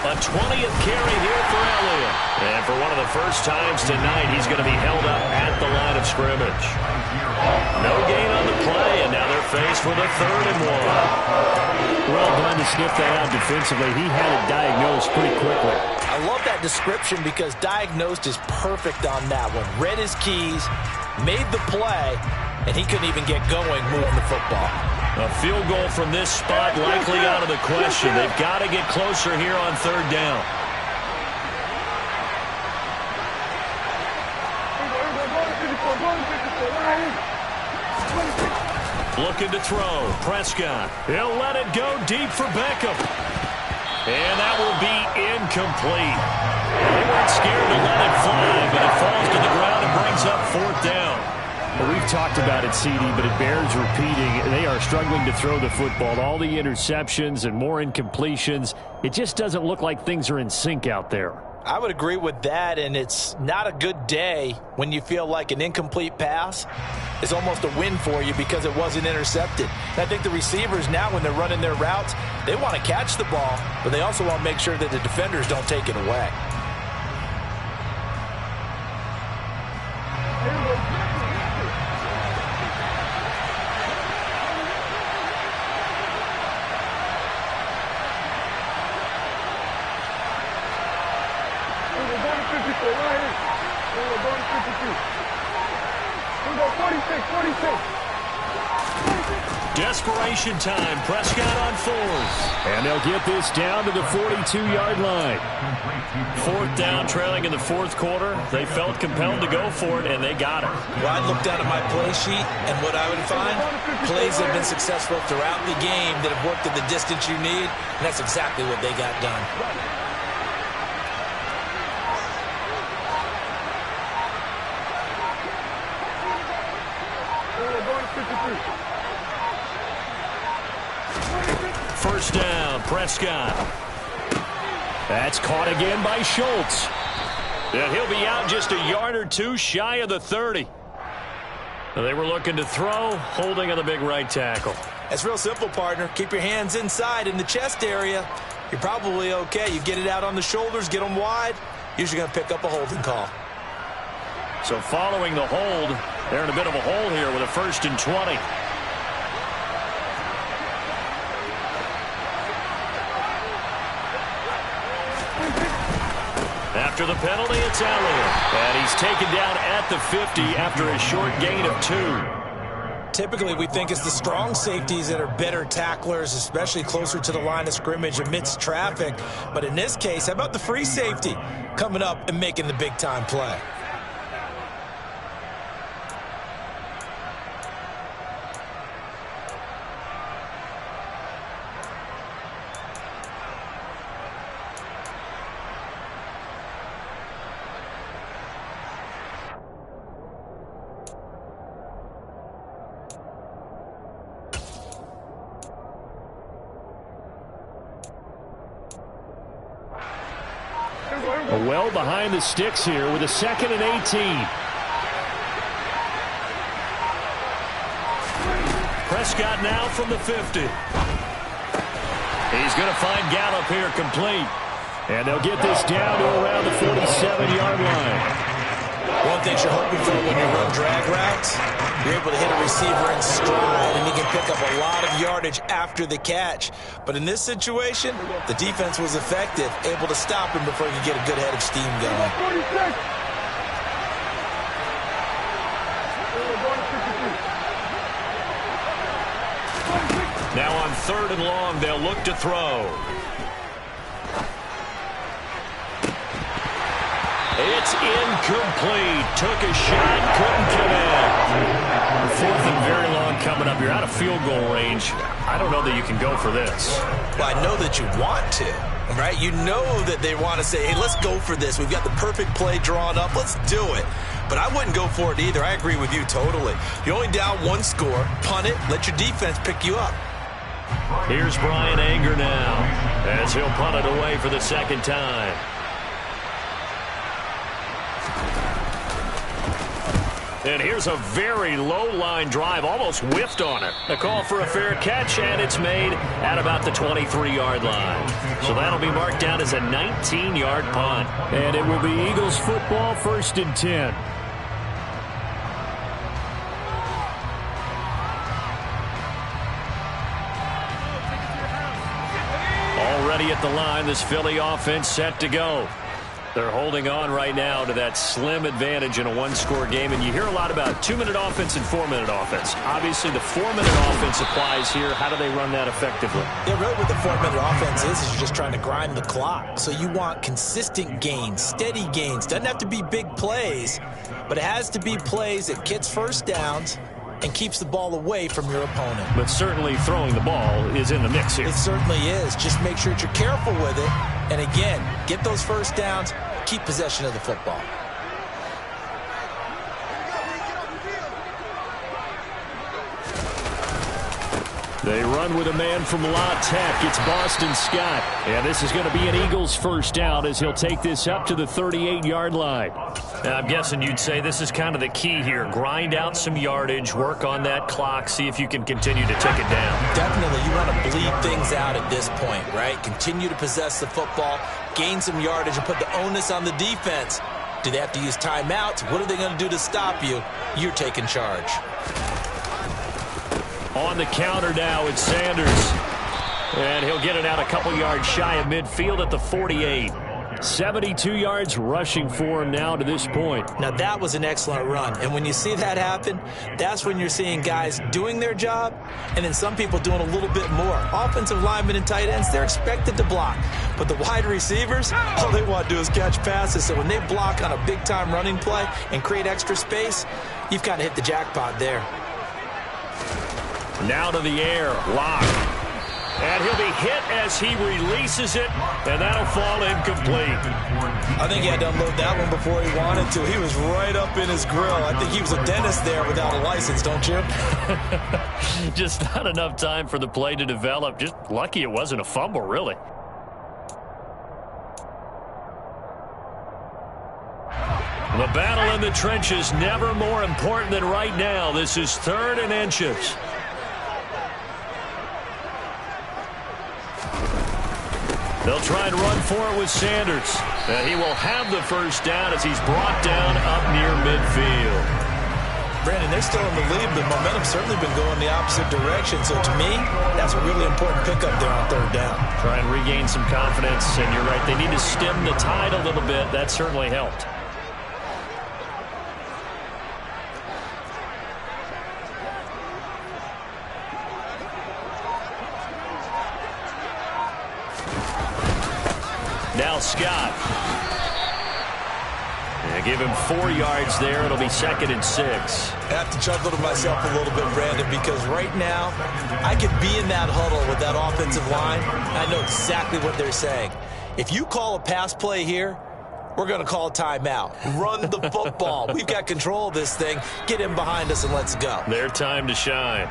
A 20th carry here for Elliott. And for one of the first times tonight, he's going to be held up at the line of scrimmage. No gain on the play, and now they're faced with a 3rd and 1. Well done to sniff that out defensively. He had it diagnosed pretty quickly. I love that description because diagnosed is perfect on that one. Read his keys, made the play, and he couldn't even get going moving the football. A field goal from this spot likely out of the question. They've got to get closer here on 3rd down. Looking to throw. Prescott. He'll let it go deep for Beckham. And that will be incomplete. They weren't scared to let it fly, but it falls to the ground and brings up 4th down. Well, we've talked about it, CD, but it bears repeating. They are struggling to throw the football. All the interceptions and more incompletions. It just doesn't look like things are in sync out there. I would agree with that, and it's not a good day when you feel like an incomplete pass is almost a win for you because it wasn't intercepted. And I think the receivers now, when they're running their routes, they want to catch the ball, but they also want to make sure that the defenders don't take it away. Desperation time. Prescott on fours. And they'll get this down to the 42-yard line. 4th down, trailing in the 4th quarter. They felt compelled to go for it, and they got it. Well, I'd look down at my play sheet, and what I would find, plays that have been successful throughout the game that have worked at the distance you need, and that's exactly what they got done. First down, Prescott. That's caught again by Schultz. And he'll be out just a yard or two shy of the 30. They were looking to throw, holding on the big right tackle. It's real simple, partner. Keep your hands inside in the chest area. You're probably okay. You get it out on the shoulders, get them wide. Usually going to pick up a holding call. So following the hold, they're in a bit of a hole here with a 1st and 20. After the penalty, it's Elliott. And he's taken down at the 50 after a short gain of 2. Typically, we think it's the strong safeties that are better tacklers, especially closer to the line of scrimmage amidst traffic. But in this case, how about the free safety coming up and making the big-time play? Well behind the sticks here with a 2nd and 18. Prescott now from the 50. He's going to find Gallup here complete. And they'll get this down to around the 47-yard line. One thing you're hoping for when you run drag routes, you're able to hit a receiver in stride, and he can pick up a lot of yardage after the catch. But in this situation, the defense was effective, able to stop him before he could get a good head of steam going. Now on 3rd and long, they'll look to throw. It's incomplete. Took a shot, couldn't connect. 4th and very long coming up. You're out of field goal range. I don't know that you can go for this. Well, I know that you want to, right? You know that they want to say, hey, let's go for this. We've got the perfect play drawn up. Let's do it. But I wouldn't go for it either. I agree with you totally. You're only down 1 score. Punt it. Let your defense pick you up. Here's Brian Anger now as he'll punt it away for the 2nd time. And here's a very low-line drive, almost whiffed on it. A call for a fair catch, and it's made at about the 23-yard line. So that'll be marked down as a 19-yard punt. And it will be Eagles football, 1st and 10. Already at the line, this Philly offense set to go. They're holding on right now to that slim advantage in a 1-score game. And you hear a lot about 2-minute offense and 4-minute offense. Obviously, the 4-minute offense applies here. How do they run that effectively? Yeah, really what the 4-minute offense is you're just trying to grind the clock. So you want consistent gains, steady gains. Doesn't have to be big plays, but it has to be plays that gets first downs and keeps the ball away from your opponent. But certainly throwing the ball is in the mix here. It certainly is. Just make sure that you're careful with it. And again, get those first downs, keep possession of the football. They run with a man from La Tech. It's Boston Scott. And this is going to be an Eagles first down as he'll take this up to the 38-yard line. Now, I'm guessing you'd say this is kind of the key here. Grind out some yardage, work on that clock, see if you can continue to take it down. Definitely, you want to bleed things out at this point, right? Continue to possess the football, gain some yardage, and put the onus on the defense. Do they have to use timeouts? What are they going to do to stop you? You're taking charge. On the counter now, it's Sanders. And he'll get it out a couple yards shy of midfield at the 48. 72 yards rushing for him now to this point. Now, that was an excellent run. And when you see that happen, that's when you're seeing guys doing their job and then some people doing a little bit more. Offensive linemen and tight ends, they're expected to block. But the wide receivers, all they want to do is catch passes. So when they block on a big-time running play and create extra space, you've got to hit the jackpot there. Now to the air, Lock. And he'll be hit as he releases it, and that'll fall incomplete. I think he had to unload that one before he wanted to. He was right up in his grill. I think he was a dentist there without a license, don't you? Just not enough time for the play to develop. Just lucky it wasn't a fumble, really. The battle in the trenches never more important than right now. This is 3rd and inches. They'll try and run for it with Sanders. And he will have the first down as he's brought down up near midfield. Brandon, they're still in the lead, but momentum's certainly been going the opposite direction. So to me, that's a really important pickup there on 3rd down. Try and regain some confidence, and you're right, they need to stem the tide a little bit. That certainly helped. Now Scott. And give him 4 yards there. It'll be 2nd and 6. I have to chuckle to myself a little bit, Brandon, because right now I could be in that huddle with that offensive line. I know exactly what they're saying. If you call a pass play here, we're going to call a timeout. Run the football. We've got control of this thing. Get in behind us and let's go. Their time to shine.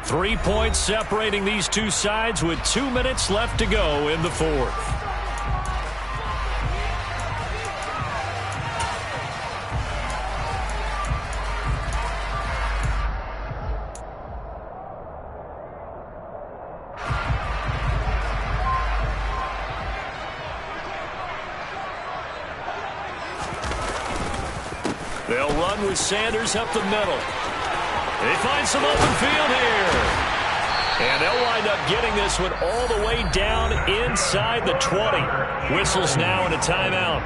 3 points separating these two sides with 2 minutes left to go in the 4th. They'll run with Sanders up the middle. They find some open field here. And they'll wind up getting this one all the way down inside the 20. Whistles now and a timeout.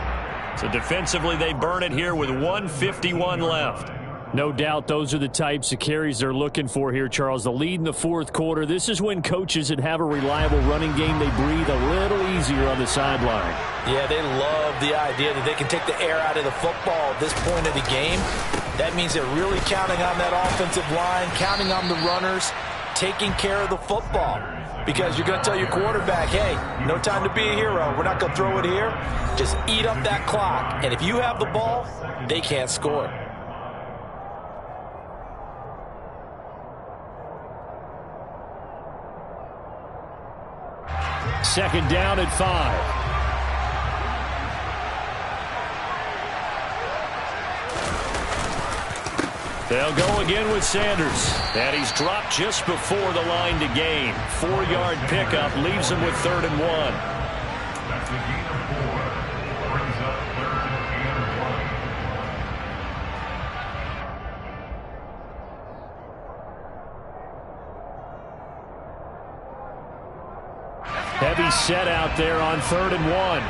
So defensively they burn it here with 1:51 left. No doubt those are the types of carries they're looking for here, Charles. The lead in the 4th quarter. This is when coaches that have a reliable running game, they breathe a little easier on the sideline. Yeah, they love the idea that they can take the air out of the football at this point of the game. That means they're really counting on that offensive line, counting on the runners, taking care of the football. Because you're going to tell your quarterback, hey, no time to be a hero. We're not going to throw it here. Just eat up that clock. And if you have the ball, they can't score. Second down at 5. They'll go again with Sanders. And he's dropped just before the line to gain. 4-yard pickup leaves him with 3rd and 1. That's a gain of 4. Brings up 3rd and 1. Heavy set out there on 3rd and 1.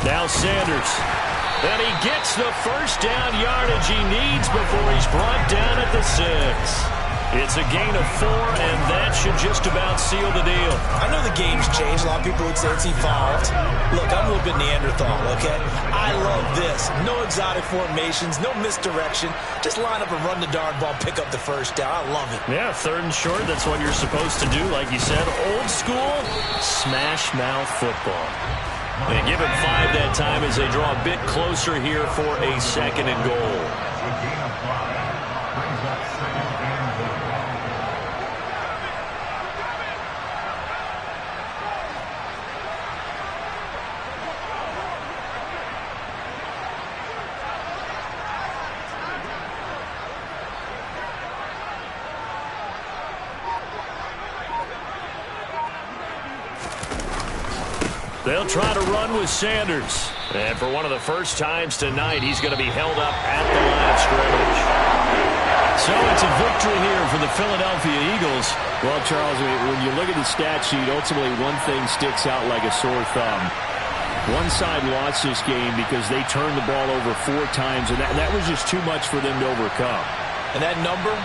Now Sanders. And he gets the first down yardage he needs before he's brought down at the 6. It's a gain of 4, and that should just about seal the deal. I know the game's changed. A lot of people would say it's evolved. Look, I'm a little bit Neanderthal, okay? I love this. No exotic formations, no misdirection. Just line up and run the darn ball, pick up the first down. I love it. Yeah, 3rd and short, that's what you're supposed to do. Like you said, old school, smash mouth football. And give him 5 that time as they draw a bit closer here for a 2nd and goal. A gain of 5 brings up 2nd and goal. They'll try to run with Sanders. And for one of the first times tonight, he's going to be held up at the line of scrimmage. So it's a victory here for the Philadelphia Eagles. Well, Charles, when you look at the stat sheet, ultimately one thing sticks out like a sore thumb. One side lost this game because they turned the ball over 4 times, and that was just too much for them to overcome. And that number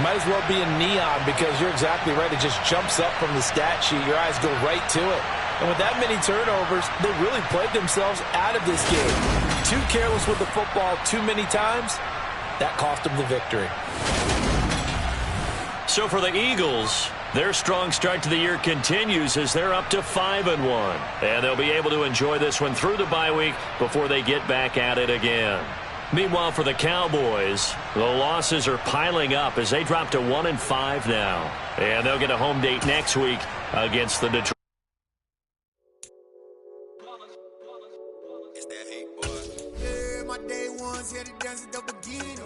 might as well be in neon because you're exactly right. It just jumps up from the stat sheet. Your eyes go right to it. And with that many turnovers, they really played themselves out of this game. Too careless with the football too many times. That cost them the victory. So for the Eagles, their strong start to the year continues as they're up to 5-1. And they'll be able to enjoy this one through the bye week before they get back at it again. Meanwhile, for the Cowboys, the losses are piling up as they drop to 1-5 now. And they'll get a home date next week against the Detroit. My day ones here to dance at the beginning.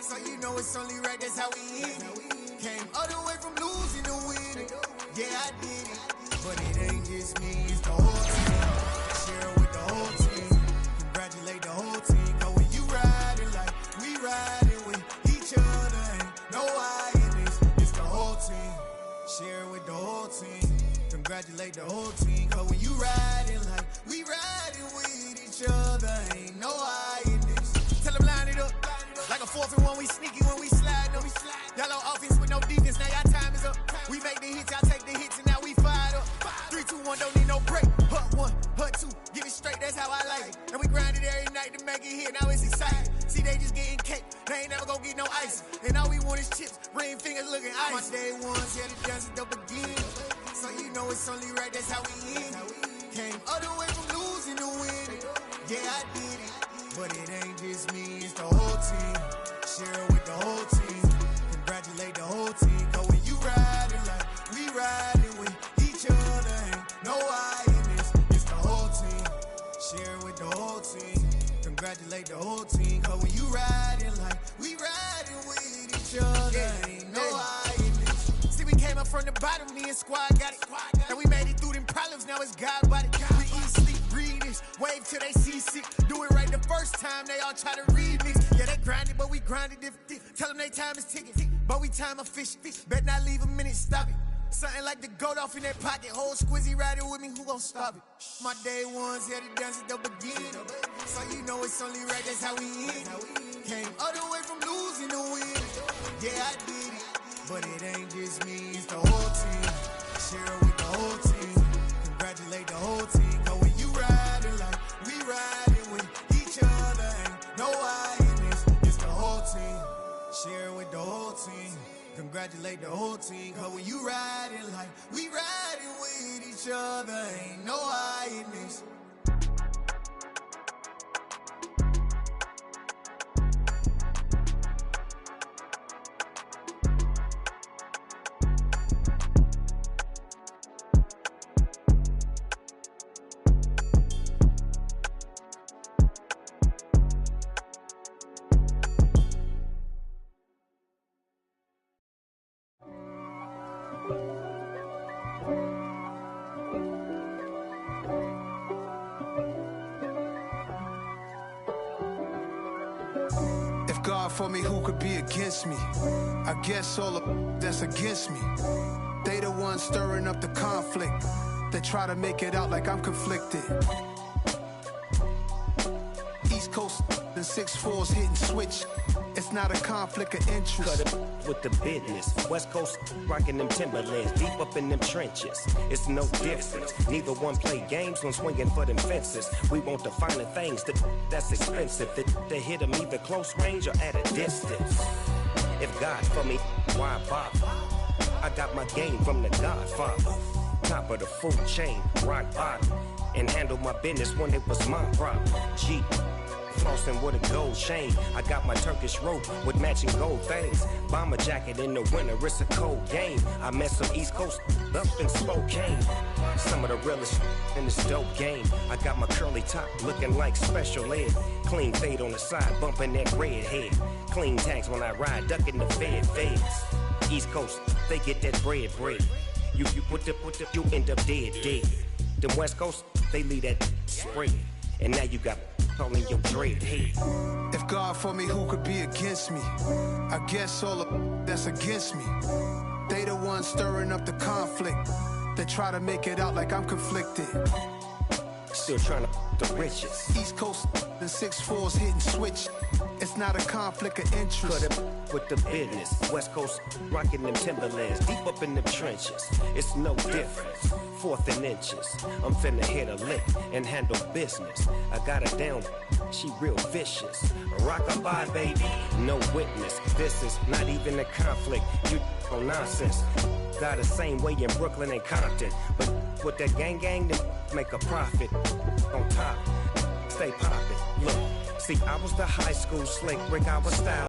So you know it's only right, that's how we end it. Came all the way from losing to winning. Yeah, I did it. But it ain't just me, it's the whole team. Share it with the whole team. Congratulate the whole team. Cause when you riding like we riding with each other, ain't no I in this. It's the whole team. Share it with the whole team. Congratulate the whole team. Cause when you riding like we riding with each other, ain't no I in this. Tell them line it up. Like a 4th and 1, we sneaky when we slide them. Y'all on offense with no defense, now y'all time is up. We make the hits, y'all take the hits, and now we fired up. 3, 2, 1, don't need no break. Hut 1, hut 2, get it straight, that's how I like it. And we grind it every night to make it hit, now it's exciting. See, they just getting cake, they ain't never gonna get no ice. And all we want is chips, ring fingers looking ice. My day ones here to dance at the beginning. So you know it's only right, that's how we end it. Came all the way from losing to winning. Yeah, I did it. But it ain't just me, it's the whole team. Share it with the whole team. Congratulate the whole team. Cause when you riding like we riding with each other, ain't no I in this. It's the whole team. Share it with the whole team. Congratulate the whole team. Cause when you riding like we riding with each other, ain't no I in this. See, we came up from the bottom, me and squad got it. And we made it through them problems, now it's God body. We eat, sleep, breathe this. Wave till they see sick. Do it right the first time, they all try to remix. Yeah, they grinded, but we grinded different. Tell them they time is ticking, but we time efficient. Bet not leave a minute, stop it. Something like the goat off in that pocket. Whole squizzy riding with me, who gon' stop it? My day ones here to dance at the beginning. So you know it's only right, that's how we end it. Came all the way from losing to winning. Yeah, I did it. But it ain't just me, it's the whole team. Share it with the whole team. Congratulate the whole team. Cause when you riding like we riding with each other, ain't no I in this. It's the whole team. Share it with the whole team. Congratulate the whole team. Cause when you riding like we riding with each other, ain't no I in this. God for me, who could be against me? I guess all of that's against me. They the ones stirring up the conflict. They try to make it out like I'm conflicted. East Coast and 6'4s hitting switch. It's not a conflict of interest. Cut it with the business. West Coast rocking them Timberlands, deep up in them trenches. It's no difference. Neither one play games when swinging for them fences. We want the finer things that's expensive. That hit them either close range or at a distance. If God for me, why bother? I got my game from the Godfather. Top of the food chain, rock bottom. And handle my business when it was my problem. G. Flossing with a gold chain. I got my Turkish rope with matching gold things. Bomber jacket in the winter, it's a cold game. I met some East Coast up in Spokane. Some of the realest in this dope game. I got my curly top looking like special ed. Clean fade on the side, bumping that red head. Clean tags when I ride, ducking the feds. East Coast, they get that bread. You end up dead. Them West Coast, they leave that spread. And now you got calling your dread head. If God for me, who could be against me? I guess all of that's against me. They the ones stirring up the conflict. They try to make it out like I'm conflicted. Still trying to the riches. East Coast and 6'4s hitting switch. It's not a conflict of interest. Cut it with the business. West Coast rocking them Timberlands, deep up in them trenches. It's no difference. 4th and inches. I'm finna hit a lick and handle business. I got her down, she real vicious. Rock-a-bye, baby, no witness. This is not even a conflict. You on nonsense. Got the same way in Brooklyn and Compton. But with that gang, then make a profit. On top, stay poppin'. Look, see, I was the high school slick Rick, I was style.